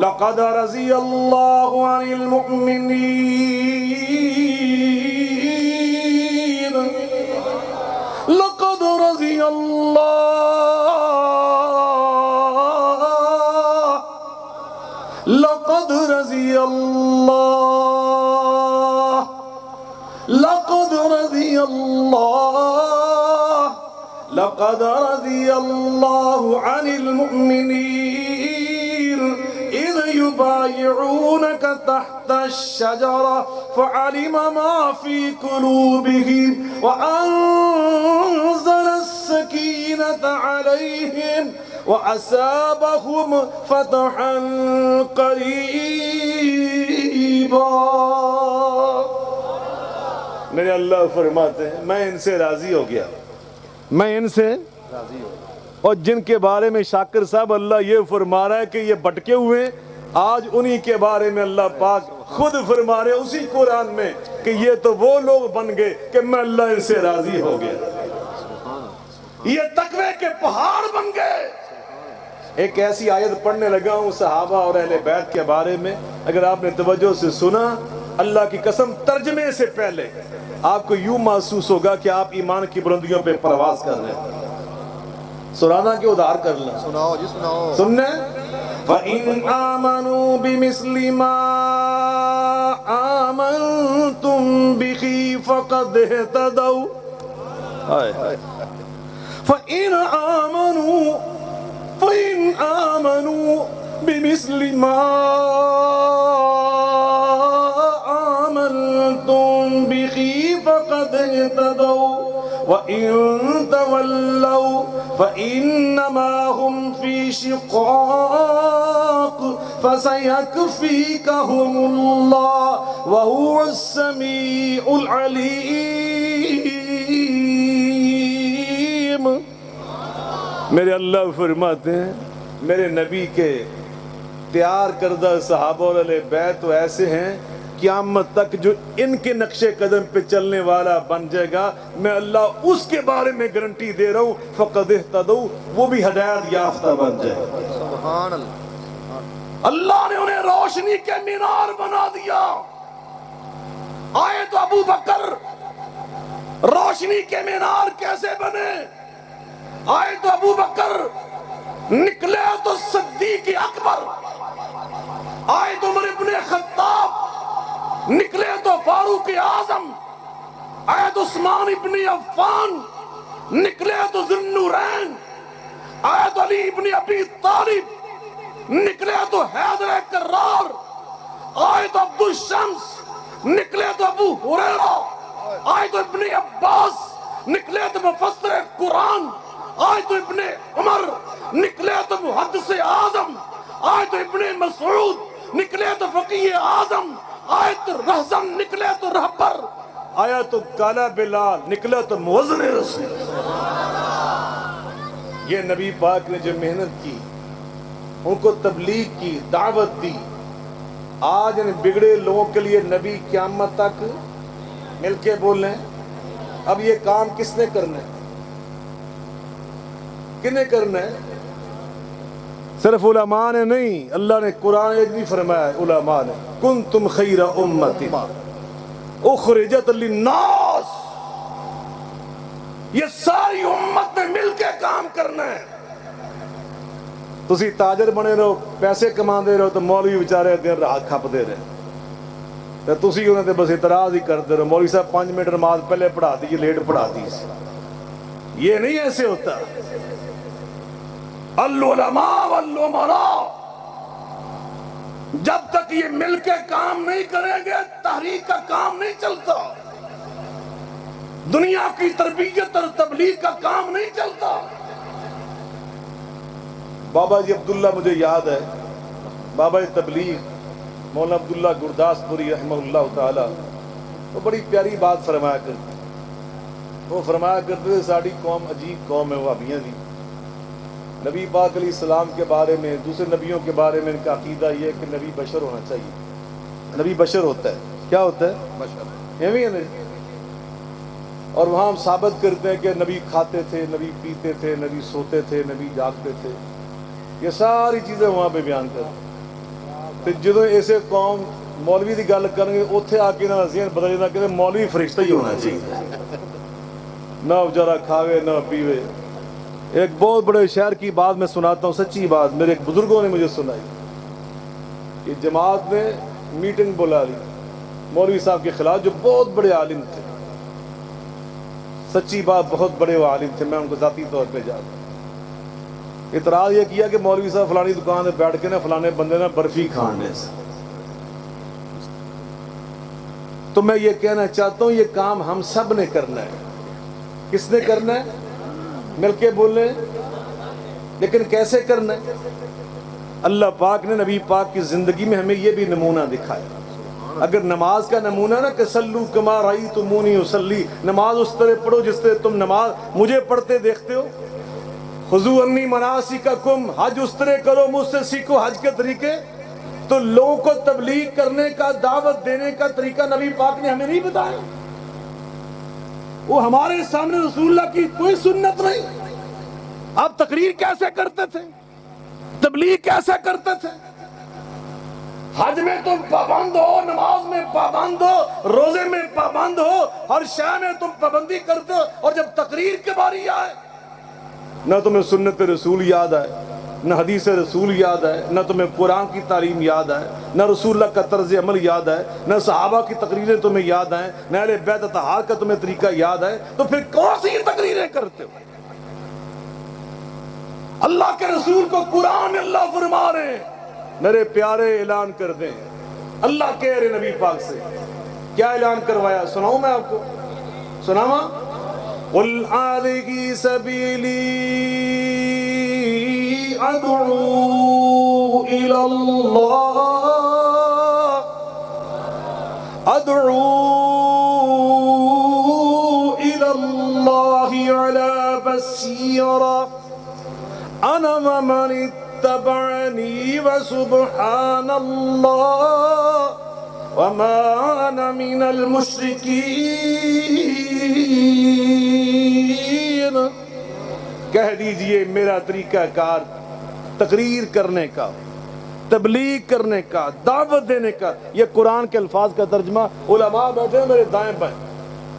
لَقَدْ رَضِيَ اللَّهُ عَنِ الْمُؤْمِنِينَ، لَقَدْ رَضِيَ اللَّهُ، لَقَدْ رَضِيَ اللَّهُ، لَقَدْ رَضِيَ اللَّهُ، لَقَدْ رَضِيَ اللَّهُ عَنِ الْمُؤْمِنِينَ إِذْ يُبَايِعُونَكَ تَحْتَ الشَّجَرَةِ فَعَلِمَ مَا فِي قُلُوبِهِمْ وَأَنزَلَ السَّكِينَةَ عَلَيْهِمْ وَأَثَابَهُمْ فَتْحًا قَرِيبًا. میرے اللہ فرماتے ہیں میں ان سے راضی ہو گیا، میں ان سے اور جن کے بارے میں شاکر صاحب اللہ یہ فرما رہا ہے کہ یہ بھٹکے ہوئے، آج انہی کے بارے میں اللہ پاک خود فرما رہے اسی قرآن میں کہ یہ تو وہ لوگ بن گئے کہ میں اللہ ان سے راضی ہو گیا، یہ تقوی کے پہاڑ بن گئے۔ ایک ایسی آیت پڑھنے لگا ہوں صحابہ اور اہل بیت کے بارے میں، اگر آپ نے توجہ سے سنا، اللہ کی قسم ترجمے سے پہلے آپ کو یوں محسوس ہوگا کہ آپ ایمان کی بلندیوں پہ پرواز کر رہے ہیں۔ سنانا کہ ادھار کر لیں؟ سناؤ جی سناؤ۔ سننے فَإِنْ آمَنُوا بِمِثْلِ مَا آمَنْتُمْ بِهِ فَقَدْ اهْتَدَوْا فَإِنْ آمَنُوا بِمِثْلِ مَا آمَنْتُمْ بِهِ فَقَدْ اهْتَدَوْا وَإِن تَوَلَّوْا فَإِنَّمَا هُمْ فِي شِقَاقٍ فَسَيَكْفِيكَهُمُ اللَّهُ وَهُوَ السَّمِيعُ الْعَلِيمُ۔ میرے اللہ فرماتے ہیں میرے نبی کے تیار کردہ صحابہ اور اہل بیت تو ایسے ہیں قیامت تک جو ان کے نقش قدم پہ چلنے والا بن جائے گا، میں اللہ اس کے بارے میں گارنٹی دے رہا ہوں فقد اہتدوا، وہ بھی ہدایت یافتہ بن جائے گا۔ سبحان اللہ۔ اللہ نے انہیں روشنی کے مینار بنا دیا۔ آئے تو ابو بکر روشنی کے مینار کیسے بنے؟ آئے تو ابو بکر، نکلے تو صدیق اکبر، آئے تو عمر ابن خطاب، نکلے تو فاروق اعظم، آئے تو عثمان ابن عفان، نکلے تو ذو النورین، آئے تو علی ابن ابی طالب، نکلے تو حیدر کرار، آئے تو عبد الشمس، نکلے تو ابو ہریرہ، آئے تو ابن عباس، نکلے تو مفسر قرآن، آئے تو ابن عمر، نکلے تو محدث اعظم، آئے تو ابن مسعود، نکلے تو فقیہ اعظم، آئے تو رہزم، نکلے تو رہبر، آیا تو کالا بلال، نکلے تو مؤذن رسول۔ یہ نبی پاک نے جو محنت کی، ان کو تبلیغ کی، دعوت دی، آج ان بگڑے لوگوں کے لیے نبی قیامت تک مل کے بولیں۔ اب یہ کام کس نے کرنا ہے؟ کنے کرنا ہے؟ صرف علماء نے نہیں، اللہ نے قرآن ایک بھی فرمایا ہے علماء نے، کنتم خیر امت اخرجت للناس، یہ ساری امت نے مل کے کام کرنا ہے۔ تسی تاجر بنے رہو، پیسے کما دے رہو تو مولوی بیچارے دن رات کھپ دے رہے، تسی انہیں تے بس اعتراض ہی کرتے رہو، مولوی صاحب 5 منٹ نماز پہلے پڑھا دی، لیٹ پڑھا دی۔ یہ نہیں ایسے ہوتا۔ العلماء والامراء جب تک یہ مل کے کام نہیں کریں گے تحریک کا کام نہیں چلتا، دنیا کی تربیت اور تبلیغ کا کام نہیں چلتا۔ بابا جی عبداللہ مجھے یاد ہے، بابا جی تبلیغ مولانا عبداللہ گرداس پوری رحمہ اللہ تعالی، وہ بڑی پیاری بات فرمایا کرتے، وہ فرمایا کرتے تھے ساری قوم عجیب قوم ہے وہابیاں دی، نبی پاک علیہ السلام کے بارے میں، دوسرے نبیوں کے بارے میں ان کا عقیدہ یہ ہے کہ نبی بشر ہونا چاہیے، نبی بشر ہوتا ہے، کیا ہوتا ہے؟ بشر، یہ ہے۔ اور وہاں ہم ثابت کرتے ہیں کہ نبی کھاتے تھے، نبی پیتے تھے، نبی سوتے تھے، نبی جاگتے تھے، یہ ساری چیزیں وہاں پہ بیان کرتے۔ پھر جدوں ایسے قوم مولوی دی گل کریں گے اتنے آ کے نہ ذہن بدل جاتا کہ مولوی فرشتہ ہی ہونا چاہیے، نہ بیچارہ کھاوے نہ پیوے۔ ایک بہت بڑے شہر کی بات میں سناتا ہوں، سچی بات، میرے ایک بزرگوں نے مجھے سنائی کہ جماعت نے میٹنگ بلا لی مولوی صاحب کے خلاف، جو بہت بڑے عالم تھے، سچی بات بہت بڑے وہ عالم تھے، میں ان کو ذاتی طور پہ جانتا ہوں۔ اعتراض یہ کیا کہ مولوی صاحب فلانی دکان پہ بیٹھ کے نا فلانے بندے نا برفی کھانے سے۔ تو میں یہ کہنا چاہتا ہوں یہ کام ہم سب نے کرنا ہے۔ کس نے کرنا ہے؟ مل کے بولیں، لیکن کیسے کرنا ہے؟ اللہ پاک نے نبی پاک کی زندگی میں ہمیں یہ بھی نمونہ دکھایا۔ اگر نماز کا نمونہ نا کہ سلو کما رأیتمونی اصلی، نماز اس طرح پڑھو جس طرح تم نماز مجھے پڑھتے دیکھتے ہو. خذو انی مناسککم، حج اس طرح کرو مجھ سے سیکھو حج کے طریقے. تو لوگوں کو تبلیغ کرنے کا، دعوت دینے کا طریقہ نبی پاک نے ہمیں نہیں بتایا. وہ ہمارے سامنے رسول اللہ کی کوئی سنت نہیں. آپ تقریر کیسے کرتے تھے، تبلیغ کیسے کرتے تھے؟ حج میں تم پابند ہو، نماز میں پابند ہو، روزے میں پابند ہو، ہر شے میں تم پابندی کرتے ہو، اور جب تقریر کے باری آئے نہ تمہیں سنت رسول یاد آئے، نہ حدیث رسول یاد آئے، نہ تمہیں قرآن کی تعلیم یاد آئے، نہ رسول اللہ کا طرز عمل یاد آئے، نہ صحابہ کی تقریریں تمہیں یاد آئیں، نہ اہل بیت اطہار کا تمہیں طریقہ یاد آئے، تو پھر کون سی تقریریں کرتے ہو؟ اللہ کے رسول کو قرآن میں اللہ فرما رہے ہیں، میرے پیارے اعلان کر دیں. اللہ کہہ رہے نبی پاک سے کیا اعلان کروایا؟ سناؤں میں آپ کو، سناواں؟ قُلْ هَٰذِهِ سَبِيلِي أَدْعُو إِلَى اللَّهِ عَلَىٰ بَصِيرَةٍ أَنَا وَمَنِ اتَّبَعَنِي وَسُبْحَانَ اللَّهِ وَمَا أَنَا مِنَ الْمُشْرِكِينَ. کہہ دیجئے میرا طریقہ کار تقریر کرنے کا، تبلیغ کرنے کا، دعوت دینے کا. یہ قرآن کے الفاظ کا ترجمہ علماء بیٹھے ہیں میرے دائیں بائیں،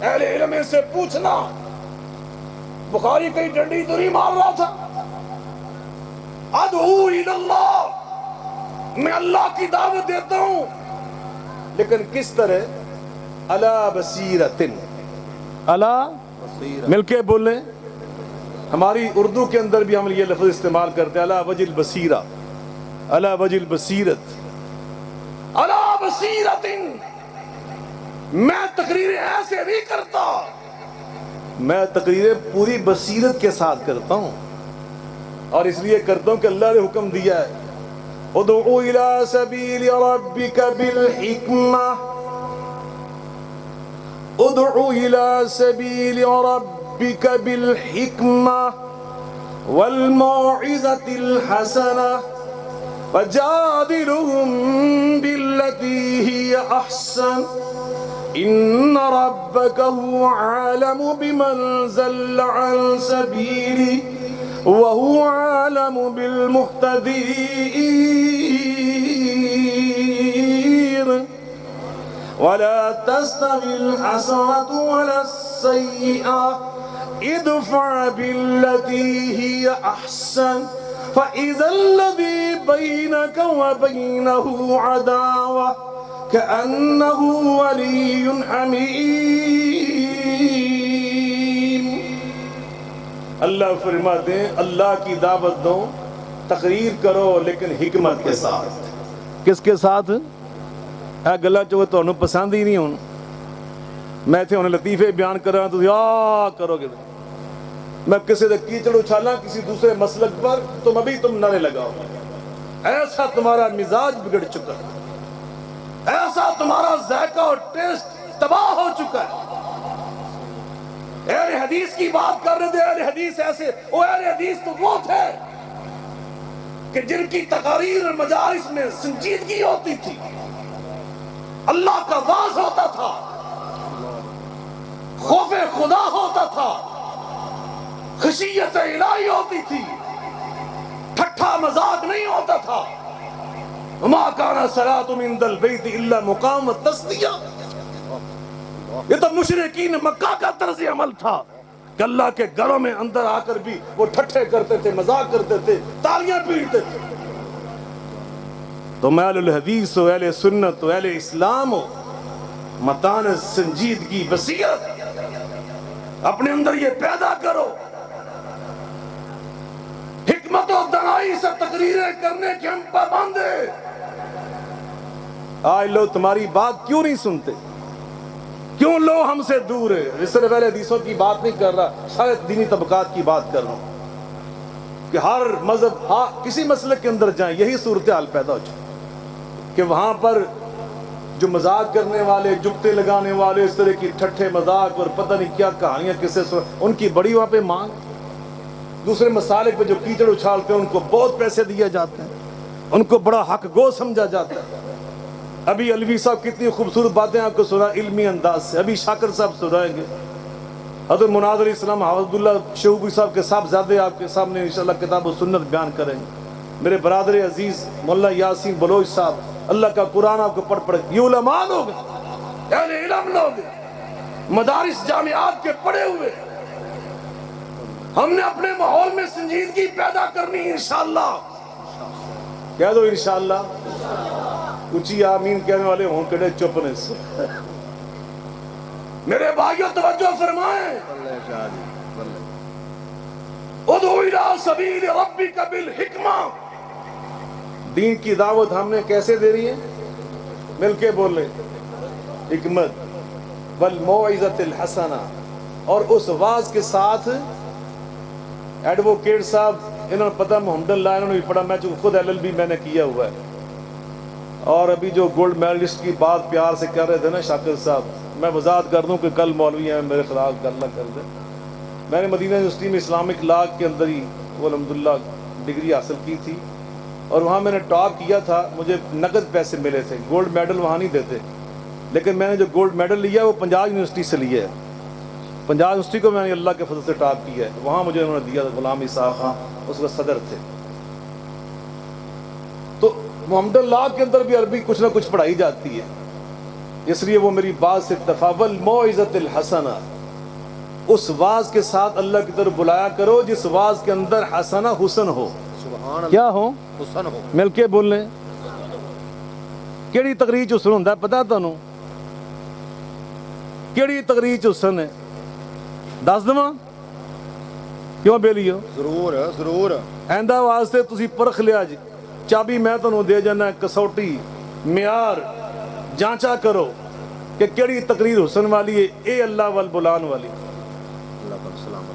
اہل علم سے پوچھنا. بخاری کئی ڈنڈی تو نہیں مار رہا تھا. ادعو الی اللہ، میں اللہ کی دعوت دیتا ہوں، لیکن کس طرح؟ علی بصیرۃ، علی مل کے بولیں. ہماری اردو کے اندر بھی ہم یہ لفظ استعمال کرتے ہیں، علی وجہ البصیرہ، علی وجہ البصیرت، علی بصیرۃ. میں تقریریں ایسے نہیں کرتا، میں تقریریں پوری بصیرت کے ساتھ کرتا ہوں، اور اس لیے کرتا ہوں کہ اللہ نے حکم دیا ہے ادعو الی سبیل ربک بالحکمہ، ادعو الی سبیل ربک بالحکمہ والموعظۃ الحسنہ وجادلہم باللتی ہی احسن ان ربک هو عالم بمن ضل عن سبیلہ وَهُوَ عَالَمُ بِالْمُهْتَدِينَ وَلَا تَسْتَوِي الْحَسَنَةُ وَلَا السَّيِّئَةُ ادْفَعْ بِالَّتِي هِيَ أَحْسَنُ فَإِذَا الَّذِي بَيْنَكَ وَبَيْنَهُ عَدَاوَةٌ كَأَنَّهُ وَلِيٌّ حَمِيمٌ. اللہ فرماتے ہیں اللہ کی دعوت دو، تقریر کرو لیکن حکمت کے ساتھ. کس کے ساتھ؟ اے گلا جو تو انہوں پسند ہی نہیں ہوں. میں تھے انہیں لطیفے بیان کر رہا تو یا کرو گے. میں کسی سے کیچڑ اچھالا کسی دوسرے مسلک پر، تم ابھی تم نعرے لگاؤ. ایسا تمہارا مزاج بگڑ چکا ہے، ایسا تمہارا ذائقہ اور ٹیسٹ تباہ ہو چکا ہے. اہل حدیث کی بات کر رہے تھے، اہل حدیث ایسے، وہ اہل حدیث تو وہ تھے کہ جن کی تقاریر اور مجالس میں سنجیدگی ہوتی تھی، اللہ کا واز ہوتا تھا، خوف خدا ہوتا تھا، خشیت الہی ہوتی تھی، ٹھٹھا مذاق نہیں ہوتا تھا. وما کان صلاۃ عند البیت الا مقام التسلیہ. یہ تو مشرکین مکہ کا طرز عمل تھا کہ اللہ کے گھروں میں اندر آ کر بھی وہ ٹھٹھے کرتے تھے، مذاق کرتے تھے، تالیاں پیٹتے تھے. تو اہل الحدیث ہو، اہل سنت ہو، اہل اسلام ہو، متانت، سنجیدگی، بصیرت اپنے اندر یہ پیدا کرو. حکمت و دانائی سے تقریریں کرنے کے ہم پابند ہیں. آج لوگ تمہاری بات کیوں نہیں سنتے؟ کیوں لوگ ہم سے دور ہے؟ اس طرح پہلے حدیثوں کی بات نہیں کر رہا، شاید دینی طبقات کی بات کر رہا ہوں کہ ہر مذہب کسی مسلک کے اندر جائیں یہی صورتحال پیدا ہو چکی کہ وہاں پر جو مذاق کرنے والے، جگتے لگانے والے، اس طرح کی ٹھٹھے مذاق اور پتہ نہیں کیا کہانیاں کسے ان کی بڑی وہاں پہ مانگ. دوسرے مسالک پہ جو کیچڑ اچھالتے ہیں ان کو بہت پیسے دیے جاتے ہیں، ان کو بڑا حق گو سمجھا جاتا ہے. ابھی علوی صاحب کتنی خوبصورت باتیں آپ کو سنا علمی انداز سے، ابھی شاکر صاحب سنائیں گے. حضرت مناظر علیہ السلام حافظ عبداللہ شہوبی صاحب کے صاحبزادے آپ کے سامنے انشاءاللہ کتاب و سنت بیان کریں گے. میرے برادر عزیز مولانا یاسین بلوچ صاحب اللہ کا قرآن آپ کو پڑھ پڑھ، یہ علماء لوگ ہیں، اہل علم لوگ ہیں، مدارس جامعات کے پڑھے ہوئے. ہم نے اپنے ماحول میں سنجیدگی پیدا کرنی ہے انشاءاللہ. کہہ دو انشاءاللہ. اونچی آمین کہنے والے ہوں کڑے چپنے سے. میرے بھائیوں توجہ فرمائیں. ادعو الی سبیل ربک بالحکمہ. دین کی دعوت ہم نے کیسے دے رہی ہے؟ مل کے بول لیں. حکمت والموعظۃ الحسنہ، اور اس واز کے ساتھ. ایڈوکیٹ صاحب انہوں نے پتہ محمد اللہ انہوں نے بھی پڑھا، میں چونکہ خود LLB میں نے کیا ہوا ہے. اور ابھی جو گولڈ میڈلسٹ کی بات پیار سے کر رہے تھے نا شاکر صاحب، میں وضاحت کر دوں کہ کل مولوی ہیں میرے خلاف گل نہ کر دیں. میں نے مدینہ یونیورسٹی میں اسلامک لا کے اندر ہی وہ الحمدللہ ڈگری حاصل کی تھی، اور وہاں میں نے ٹاپ کیا تھا. مجھے نقد پیسے ملے تھے، گولڈ میڈل وہاں نہیں دیتے، لیکن میں نے جو گولڈ میڈل لیا وہ پنجاب یونیورسٹی سے لیا ہے. پنجاب یونیورسٹی کو میں نے اللہ کے فضل سے ٹاپ کیا ہے. وہاں مجھے انہوں نے دیا تھا، غلام اسحاق خان اس کا صدر تھے. تو محمد اللہ کے اندر بھی عربی کچھ نہ کچھ پڑھائی جاتی ہے، اس لیے وہ میری بات سے اتفاق. والموعظۃ الحسنہ، اس واز کے ساتھ اللہ کی طرف بلایا کرو جس واز کے اندر حسنہ حسن ہو. سبحان اللہ. کیا ہو؟ حسن ہو. مل کے بول لیں. کیڑی تقریر چ حسن ہوندا ہے پتہ تانوں؟ کیڑی تقریر چ حسن ہے دس دواں؟ کیوں بیلیو؟ ضرور ضرور. آئندہ واسطے تسی پرکھ لیا جی. چابی میں تانوں دے جانا، کسوٹی معیار جانچا کرو کہ کیڑی تقریر حسن والی ہے، اے اللہ وال بلان والی.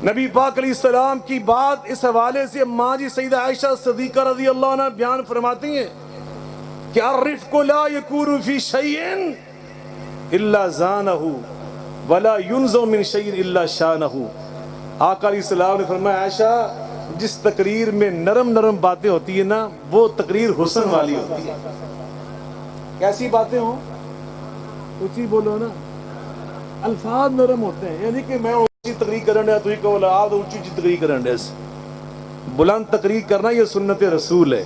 نبی پاک علیہ السلام کی بات اس حوالے سے ماں جی سیدہ عائشہ صدیقہ رضی اللہ عنہ بیان فرماتی ہیں کہ الرفق لا یکون فی شیء الا زانہ ولا ينزع من شيء الا شانه. آقا علیہ السلام نے فرمایا عائشہ جس تقریر میں نرم نرم باتیں ہوتی ہیں نا وہ تقریر حسن والی ہوتی ہے. کیسی باتیں ہوں؟ اونچی بولو نا. الفاظ نرم ہوتے ہیں، یعنی کہ میں اونچی تقریر کرن دیا تو ہی کہو لا آپ اونچی تقریر کرن دیا. بلند تقریر کرنا یہ سنت رسول ہے.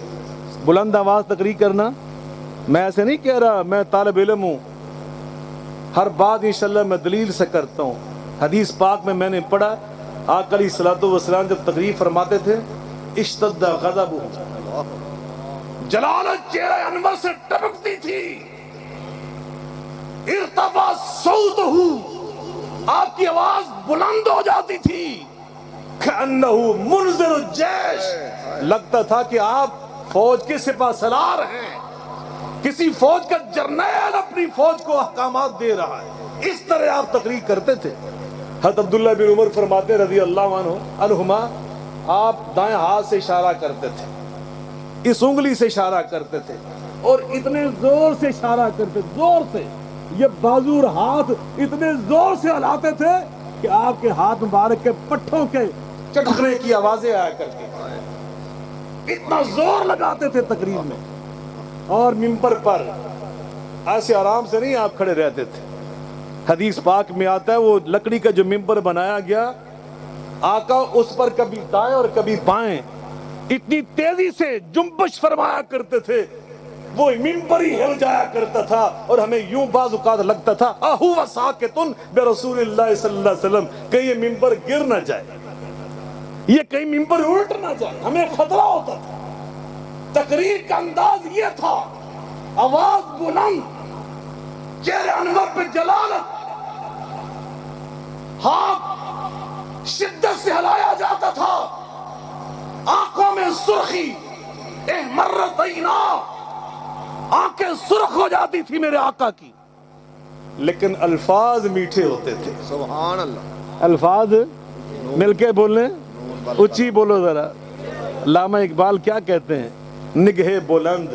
بلند آواز تقریر کرنا. میں ایسے نہیں کہہ رہا، میں طالب علم ہوں، ہر بات انشاءاللہ میں دلیل سے کرتا ہوں. حدیث پاک میں نے پڑھا آقا علیہ الصلوۃ والسلام جب تقریر فرماتے تھے اشتد غضب، جلالت چہرہ انور سے ٹپکتی تھی. ارتفع صوتہ، آپ کی آواز بلند ہو جاتی تھی. کأنہ منذر الجیش، لگتا تھا کہ آپ فوج کے سپہ سالار ہیں، کسی فوج کا جرنیل اپنی فوج کو احکامات دے رہا ہے. اس طرح آپ تقریر کرتے تھے. حضرت عبداللہ بن عمر فرماتے رضی اللہ عنہما آپ دائیں ہاتھ سے اشارہ کرتے تھے، اس انگلی سے اشارہ کرتے تھے، اور اتنے زور سے اشارہ کرتے، زور سے یہ بازو اور ہاتھ اتنے زور سے ہلاتے تھے کہ آپ کے ہاتھ مبارک کے پٹھوں کے چٹکنے کی آوازیں آیا کرتی تھیں. اتنا زور لگاتے تھے تقریر میں. اور منبر پر ایسے آرام سے نہیں آپ کھڑے رہتے تھے. حدیث پاک میں آتا ہے وہ لکڑی کا جو منبر بنایا گیا، آقا اس پر کبھی دائیں اور کبھی بائیں اتنی تیزی سے جنبش فرمایا کرتے تھے وہ منبر ہی ہل جایا کرتا تھا، اور ہمیں یوں بعض اوقات لگتا تھا اہو ساکتن برسول اللہ صلی اللہ علیہ وسلم، کہیں یہ منبر گر نہ جائے، یہ کہیں منبر الٹ نہ جائے، ہمیں خطرہ ہوتا تھا. تقریر کا انداز یہ تھا، آواز بلند، چہرے انور پہ جلالت، ہاتھ شدت سے ہلایا جاتا تھا، آنکھوں میں سرخی، احمرت عینا، آنکھیں سرخ ہو جاتی تھی میرے آقا کی، لیکن الفاظ میٹھے ہوتے تھے. سبحان اللہ. الفاظ مل کے بولیں، اونچی بولو ذرا. علامہ اقبال کیا کہتے ہیں؟ نگہ بلند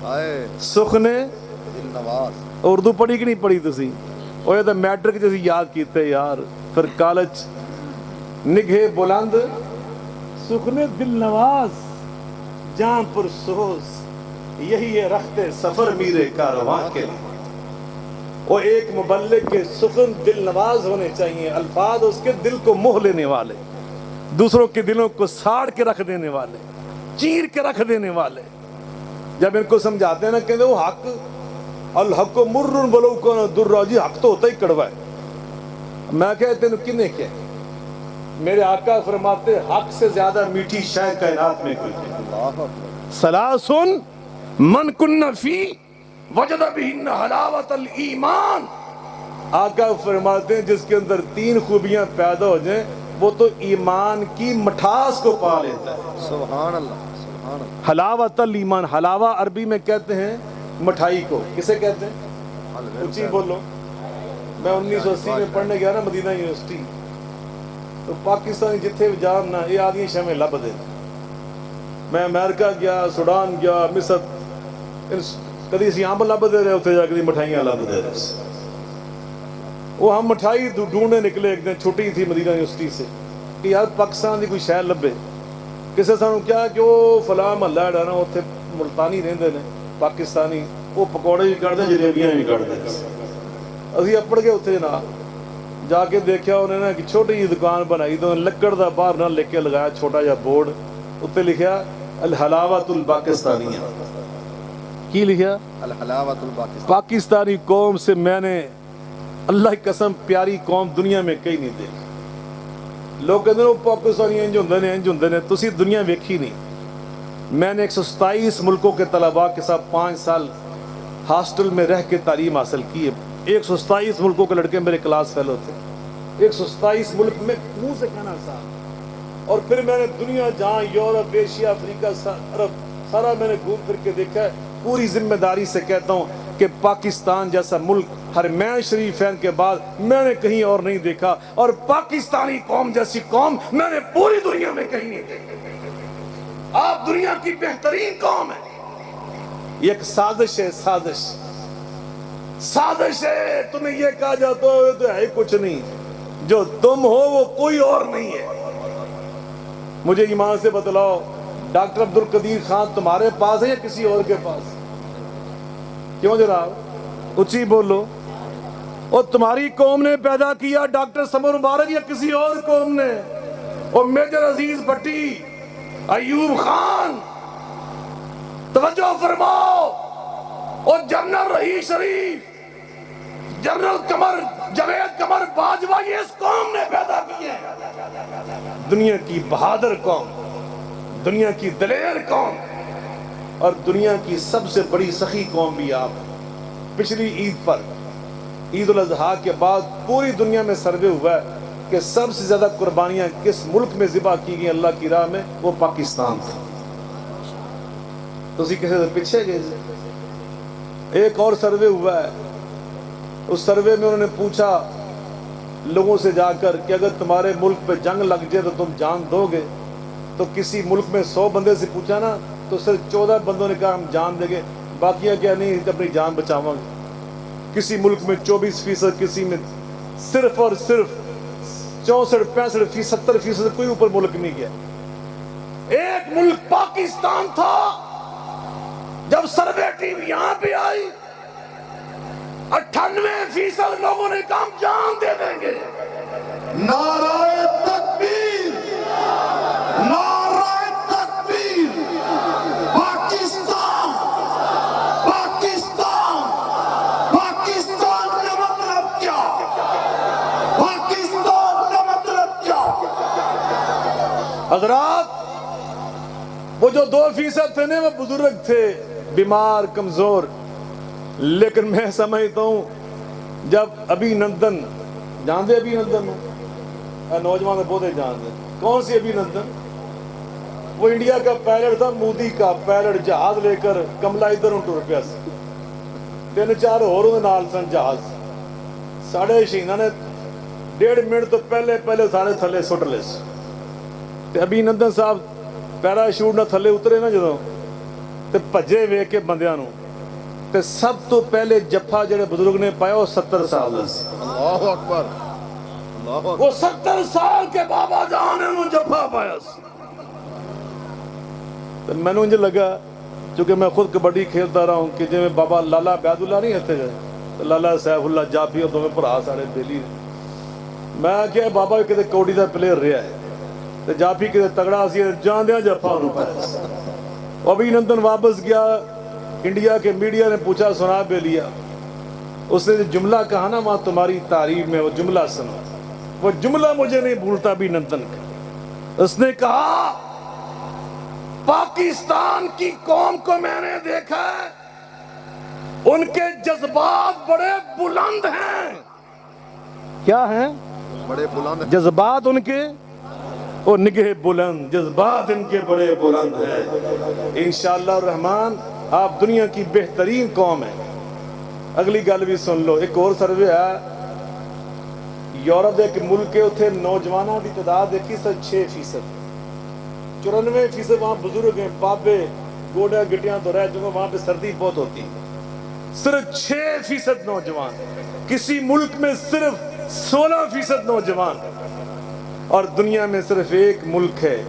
آئے سخن دل نواز اردو پڑھی کہ نہیں پڑھی تسی؟ وہ یہ تو میٹرک جیسی یاد کیتے یار. پھر کالج نگہ بلند سخن دل نواز جان پر سوز یہی ہے رخت سفر میرے کارواں کے لیے. وہ ایک مبلغ کے سخن دل نواز ہونے چاہیے, الفاظ اس کے دل کو موہ لینے والے, دوسروں کے دلوں کو ساڑ کے رکھ دینے والے, چیر کے رکھ دینے والے. جب ان کو سمجھاتے ہیں نا کہ وہ حق الحق مر ولو کان درا, جی حق تو ہوتا ہی کڑوا ہے. میں کہتے ہیں کنے کہ میرے آقا فرماتے حق سے زیادہ میٹھی شے کائنات میں کوئی نہیں. ثلاثن من کن فی وجد بہن حلاوت الایمان. آقا فرماتے ہیں جس کے اندر 3 خوبیاں پیدا ہو جائیں وہ تو ایمان کی مٹھاس کو پا لیتا ہے. سبحان اللہ, سبحان اللہ. حلاوت الایمان, حلاوہ عربی میں کہتے ہیں مٹھائی کو. کسے کہتے ہیں؟ اونچی بولو. میں 1980 میں پڑھنے گیا نا مدینہ یونیورسٹی, تو پاکستانی جتھے بھی جان نا یہ آدمی شامل لب دے. میں امریکہ گیا, سوڈان گیا, مصر, کدی اسی آمب لب دے رہے اتنے جا کے مٹھائیاں لب دے رہے. وہ ہم مٹھائی ڈھونڈنے نکلے ایک دن, چھٹی تھی مدینہ یونیورسٹی سے, کہ یار پاکستان کی کوئی شہر لبے. کسے سانو کیا کہ وہ فلاں محلہ ہے نا اتنے ملتانی رہندے نے پاکستانی, وہ پکوڑے بھی کر دیں جلیبیاں بھی کر دیں. اسی اپڑ کے اتنے نہ جا کے دیکھا انہیں نا کہ چھوٹی جی دکان بنائی, تو لکڑ دا باہر نہ لکھ کے لگایا چھوٹا جا بورڈ, اتنے لکھیا الحلاوت الپاکستانیہ. کی لکھیا؟ الحلاوت الپاکستانیہ. پاکستانی قوم سے میں نے اللہ کی قسم پیاری قوم دنیا میں کہیں نہیں دیکھی. لوگ کہتے ہیں پاکستانی انج ہوندے نے, تسی دنیا ویکھی نہیں. میں نے 127 ملکوں کے طلباء کے ساتھ 5 سال ہاسٹل میں رہ کے تعلیم حاصل کی ہے. 127 ملکوں کے لڑکے میرے کلاس فیلو تھے. 127 ملک میں منہ سے کہنا صاحب. اور پھر میں نے دنیا جہاں یورپ, ایشیا, افریقہ, عرب سارا میں نے گھوم پھر کے دیکھا ہے. پوری ذمہ داری سے کہتا ہوں کہ پاکستان جیسا ملک حرمین شریفین کے بعد میں نے کہیں اور نہیں دیکھا, اور پاکستانی قوم جیسی قوم میں نے پوری دنیا میں کہیں نہیں دیکھی. آپ دنیا کی بہترین قوم ہے. یہ ایک سازش ہے, سازش ہے. تمہیں یہ کہا جاتا ہے تو ہے کچھ نہیں, جو تم ہو وہ کوئی اور نہیں ہے. مجھے ایمان سے بتلاؤ, ڈاکٹر عبدالقدیر خان تمہارے پاس ہے یا کسی اور کے پاس؟ کیوں جناب, اونچی بولو. اور تمہاری قوم نے پیدا کیا ڈاکٹر سمر مبارک یا کسی اور قوم نے؟ اور میجر عزیز بھٹی, ایوب خان, توجہ فرماؤ, اور جنرل رحیل شریف, جنرل جاوید قمر باجوہ, یہ اس قوم نے پیدا کیے. دنیا کی بہادر قوم, دنیا کی دلیر قوم, اور دنیا کی سب سے بڑی سخی قوم بھی آپ. پچھلی عید پر, عید الاضحیٰ کے بعد پوری دنیا میں سروے ہوا ہے کہ سب سے زیادہ قربانیاں کس ملک میں ذبح کی گئی اللہ کی راہ میں, وہ پاکستان تھا. تو اسی کسی سے پیچھے گئے. ایک اور سروے ہوا ہے, اس سروے میں انہوں نے پوچھا لوگوں سے جا کر کہ اگر تمہارے ملک پہ جنگ لگ جائے تو تم جان دو گے؟ تو کسی ملک میں 100 بندے سے پوچھا نا, تو صرف 14 بندوں نے کہا ہم جان دیں گے, باقیاں کیا نہیں اپنی جان بچاواں گے. کسی ملک میں 24%, کسی میں صرف اور صرف 64-65%, 70%, کوئی اوپر ملک نہیں گیا. ایک ملک پاکستان تھا. جب سروے ٹیم یہاں پہ آئی 98% لوگوں نے کہا ہم جان دے دیں گے. نعرہ تکبیر, نعرہ تکبیر. پاکستان, پاکستان, پاکستان کا مطلب کیا؟ پاکستان کا مطلب کیا؟ حضرات, وہ جو 2% تھے نا وہ بزرگ تھے, بیمار, کمزور. لیکن میں سمجھتا ہوں جب ابھی نندن, جان دے ابھی نندن, نوجوان بہت جان دے, کون سی ابھی نندن؟ وہ انڈیا کا پائلٹ تھا, مودی کا پائلٹ, جہاز لے کر کملا ادھر ٹر پیا. 3-4 ہوروں نال سن جہاز. ساڑھے شہیداں نے 1.5 منٹ تو پہلے سارے تھلے سٹ لے. ابھی نندن صاحب پیراشوٹ نہ تھلے اترے نا جدوں, تے بھجے ویکھ کے بندیاں نوں تے سب تو پہلے جفا جڑے بزرگ نے پایا وہ 70 سال دا سی. اللہ اکبر اللہ اکبر. وہ 70 سال کے بابا جان نے جفا پایا سی. تو میں نے لگا چونکہ میں خود کبڈی کھیلتا رہا ہوں کہ جی میں بابا لالا بیاد اللہ نہیں ہتھے گئے لالا سیف اللہ جافی اور دونوں بھرا سارے بیلی. میں کیا بابا کتے کوڑی دا پلیئر رہا ہے تو جافی کتے تگڑا سی جاندیاں جفا نو پایا سی. ابھی نندن واپس گیا انڈیا کے میڈیا نے پوچھا سنا بے لیا اس نے جملہ کہا نا وہاں تمہاری تعریف میں وہ جملہ سنا وہ جملہ مجھے نہیں بھولتا بھی نندن کا. اس نے کہا پاکستان کی قوم کو میں نے دیکھا ہے ان کے جذبات بڑے بلند ہیں. کیا ہیں؟ بڑے بلند ہیں. جذبات ان کے وہ نگہ بلند جذبات ان کے بڑے بلند ہیں. انشاءاللہ الرحمن آپ دنیا کی بہترین قوم ہیں. اگلی گل بھی سن لو. ایک اور سروے ہے یورپ دے ایک ملک کے اتھے نوجوانوں کی تعداد دیکھی 6%. 94% وہاں بزرگ ہیں بابے گوڑا گٹیاں تو رہ چکے وہاں پہ سردی بہت ہوتی ہے. صرف 6% نوجوان. کسی ملک میں صرف 16% نوجوان اور دنیا میں صرف ایک ملک ہے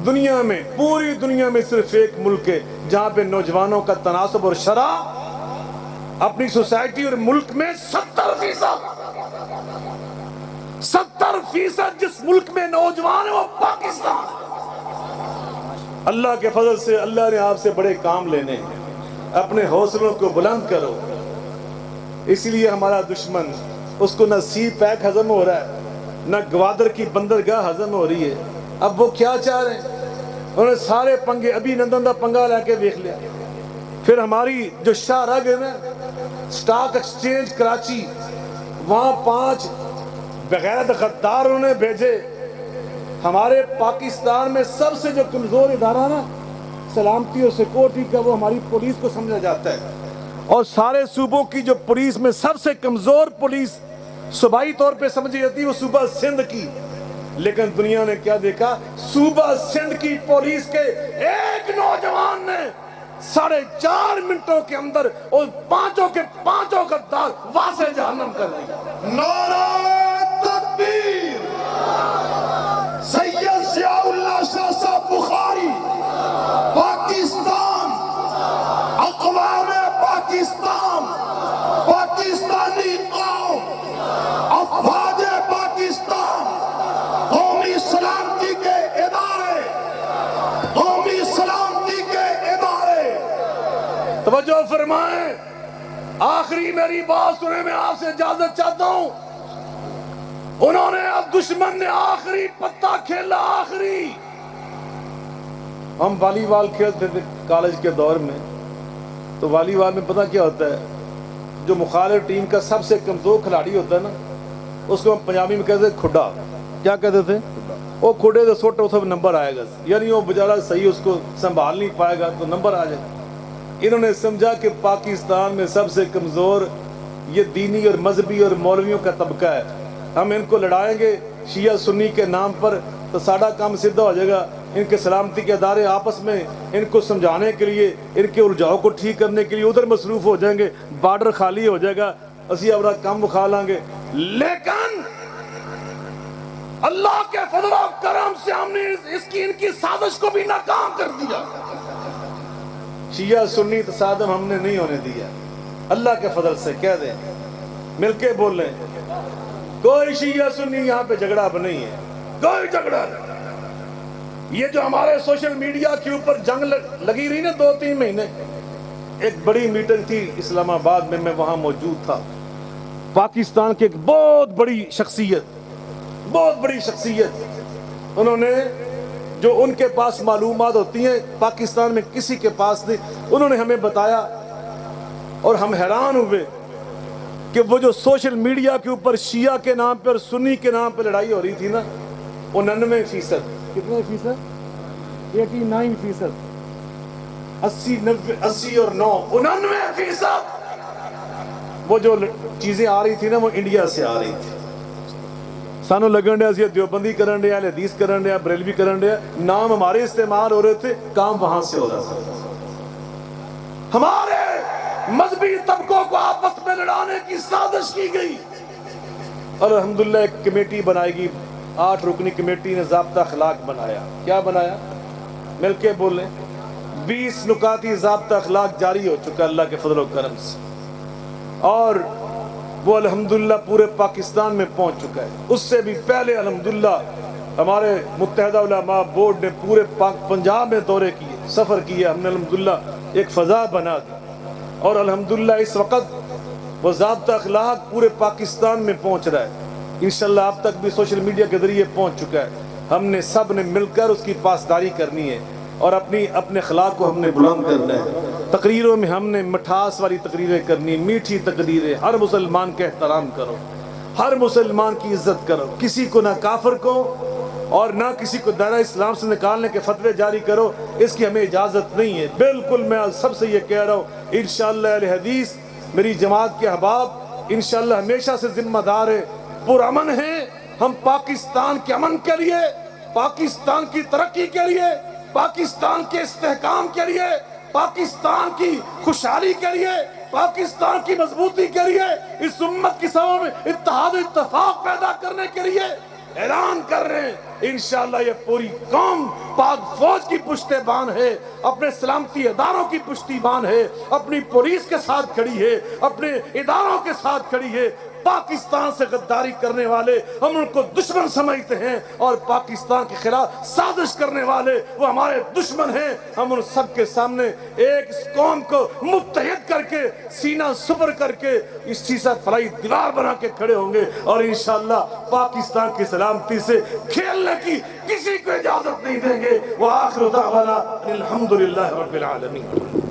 دنیا میں پوری دنیا میں صرف ایک ملک ہے جہاں پہ نوجوانوں کا تناسب اور شرح اپنی سوسائٹی اور ملک میں 70%. 70% جس ملک میں نوجوان ہے وہ پاکستان. اللہ کے فضل سے اللہ نے آپ سے بڑے کام لینے ہیں. اپنے حوصلوں کو بلند کرو. اس لیے ہمارا دشمن اس کو نہ سی پیک ہضم ہو رہا ہے نہ گوادر کی بندرگاہ ہضم ہو رہی ہے. اب وہ کیا چاہ رہے ہیں انہوں نے سارے پنگے ابھی نندن دا پنگا لے کے دیکھ لیا. پھر ہماری جو شاہ رگ ہے نا سٹاک ایکسچینج کراچی وہاں 5 بغیرت غدار انہوں نے بھیجے. ہمارے پاکستان میں سب سے جو کمزور ادارہ نا سلامتی اور سیکورٹی کا وہ ہماری پولیس کو سمجھا جاتا ہے اور سارے صوبوں کی جو پولیس میں سب سے کمزور پولیس صوبائی طور پہ سمجھی جاتی ہے وہ صوبہ سندھ کی. لیکن دنیا نے کیا دیکھا صوبہ سندھ کی پولیس کے ایک نوجوان نے 4.5 منٹوں کے اندر اور 5 کے 5 غدار واضح جہنم کر دیا. نعرہ تکبیر. سید ضیاء اللہ شاہ صاحب بخاری پاکستان اقوام پاکستان پاکستانی قوم افواج پاکستان قومی سلامتی کے ادارے قومی سلامتی کے ادارے. توجہ فرمائیں. آخری میری بات سنے میں آپ سے اجازت چاہتا ہوں. انہوں نے اب دشمن نے آخری پتہ کھیلا. آخری ہم والی بال کھیلتے تھے کالج کے دور میں تو والی بال میں پتہ کیا ہوتا ہے جو مخالف ٹیم کا سب سے کمزور کھلاڑی ہوتا ہے نا اس کو ہم پنجابی میں کہتے تھے کھڈا. کیا کہتے تھے؟ وہ کھڈے سے سوٹ اتھے نمبر آئے گا یعنی وہ بیچارہ صحیح اس کو سنبھال نہیں پائے گا تو نمبر آ جائے گا. انہوں نے سمجھا کہ پاکستان میں سب سے کمزور یہ دینی اور مذہبی اور مولویوں کا طبقہ ہے. ہم ان کو لڑائیں گے شیعہ سنی کے نام پر تو ساڑھا کام سیدھا ہو جائے گا. ان کے سلامتی کے ادارے آپس میں ان کو سمجھانے کے لیے ان کے الجھاؤ کو ٹھیک کرنے کے لیے ادھر مصروف ہو جائیں گے. بارڈر خالی ہو جائے گا اسی اپنا کام بکھا لیں گے. لیکن اللہ کے فضل و کرم سے ہم نے ان کی سازش کو بھی ناکام کر دیا. شیعہ سنی تصادم ہم نے نہیں ہونے دیا. اللہ کے فضل سے کہہ دیں مل کے بول لیں کوئی شیعہ سنی یہاں پہ جھگڑا اب نہیں ہے. کوئی جھگڑا نہیں. یہ جو ہمارے سوشل میڈیا کے اوپر جنگ لگی رہی نا 2-3 مہینے ایک بڑی میٹنگ تھی اسلام آباد میں وہاں موجود تھا. پاکستان کی ایک بہت بڑی شخصیت انہوں نے جو ان کے پاس معلومات ہوتی ہیں پاکستان میں کسی کے پاس نہیں انہوں نے ہمیں بتایا اور ہم حیران ہوئے کہ وہ جو سوشل میڈیا کے اوپر شیعہ کے نام پر سنی کے نام پر لڑائی ہو رہی تھی نا 99%. کتنے فیصد؟ 89%. 80 اور 9 99%. وہ جو چیزیں آ رہی تھی نا وہ انڈیا سے آ رہی تھی. سانو لگن ڈیا سی دیوبندی کرن ڈیا حدیث کرن ڈیا بریلوی کرن ڈیا نام ہمارے استعمال ہو رہے تھے کام وہاں سے ہو رہا تھا. ہمارے مذہبی طبقوں کو آپس میں لڑانے کی سازش کی گئی. اور الحمدللہ ایک کمیٹی بنائے گی, 8 رکنی کمیٹی نے ضابطہ اخلاق بنایا. کیا بنایا؟ مل کے بولیں. 20 نکاتی ضابطہ اخلاق جاری ہو چکا اللہ کے فضل و کرم سے, اور وہ الحمدللہ پورے پاکستان میں پہنچ چکا ہے. اس سے بھی پہلے الحمدللہ ہمارے متحدہ علماء بورڈ نے پورے پنجاب میں دورے کیے, سفر کیے. ہم نے الحمدللہ ایک فضا بنا دی, اور الحمدللہ اس وقت وہ ضابطہ اخلاق پورے پاکستان میں پہنچ رہا ہے. انشاءاللہ آپ تک بھی سوشل میڈیا کے ذریعے پہنچ چکا ہے. ہم نے سب نے مل کر اس کی پاسداری کرنی ہے, اور اپنے اخلاق کو ہم نے بلند کرنا ہے. تقریروں میں ہم نے مٹھاس والی تقریریں کرنی, میٹھی تقریریں. ہر مسلمان کا احترام کرو, ہر مسلمان کی عزت کرو. کسی کو نہ کافر کو اور نہ کسی کو دائرہ اسلام سے نکالنے کے فتوے جاری کرو, اس کی ہمیں اجازت نہیں ہے. بالکل میں سب سے یہ کہہ رہا ہوں, انشاءاللہ اہل حدیث میری جماعت کے احباب انشاءاللہ ہمیشہ سے ذمہ دار ہے, پرامن ہیں. ہم پاکستان کے امن کے لیے, پاکستان کی ترقی کے لیے, پاکستان کے استحکام کے لیے, پاکستان کی خوشحالی کے لیے, پاکستان کی مضبوطی کے لیے, اس امت کی سبھوں میں اتحاد و اتفاق پیدا کرنے کے لیے اعلان کر رہے ہیں. انشاءاللہ یہ پوری قوم پاک فوج کی پشتے بان ہے, اپنے سلامتی اداروں کی پشتی بان ہے, اپنی پولیس کے ساتھ کھڑی ہے, اپنے اداروں کے ساتھ کھڑی ہے. پاکستان سے غداری کرنے والے ہم ان کو دشمن سمجھتے ہیں, اور پاکستان کے خلاف سازش کرنے والے وہ ہمارے دشمن ہیں. ہم ان سب کے سامنے ایک اس قوم کو متحد کر کے, سینہ سپر کر کے, اس سیسہ فلائی دیوار بنا کے کھڑے ہوں گے, اور انشاءاللہ پاکستان کی سلامتی سے کھیلنے کی کسی کو اجازت نہیں دیں گے. وآخر دعوانا الحمدللہ رب العالمین.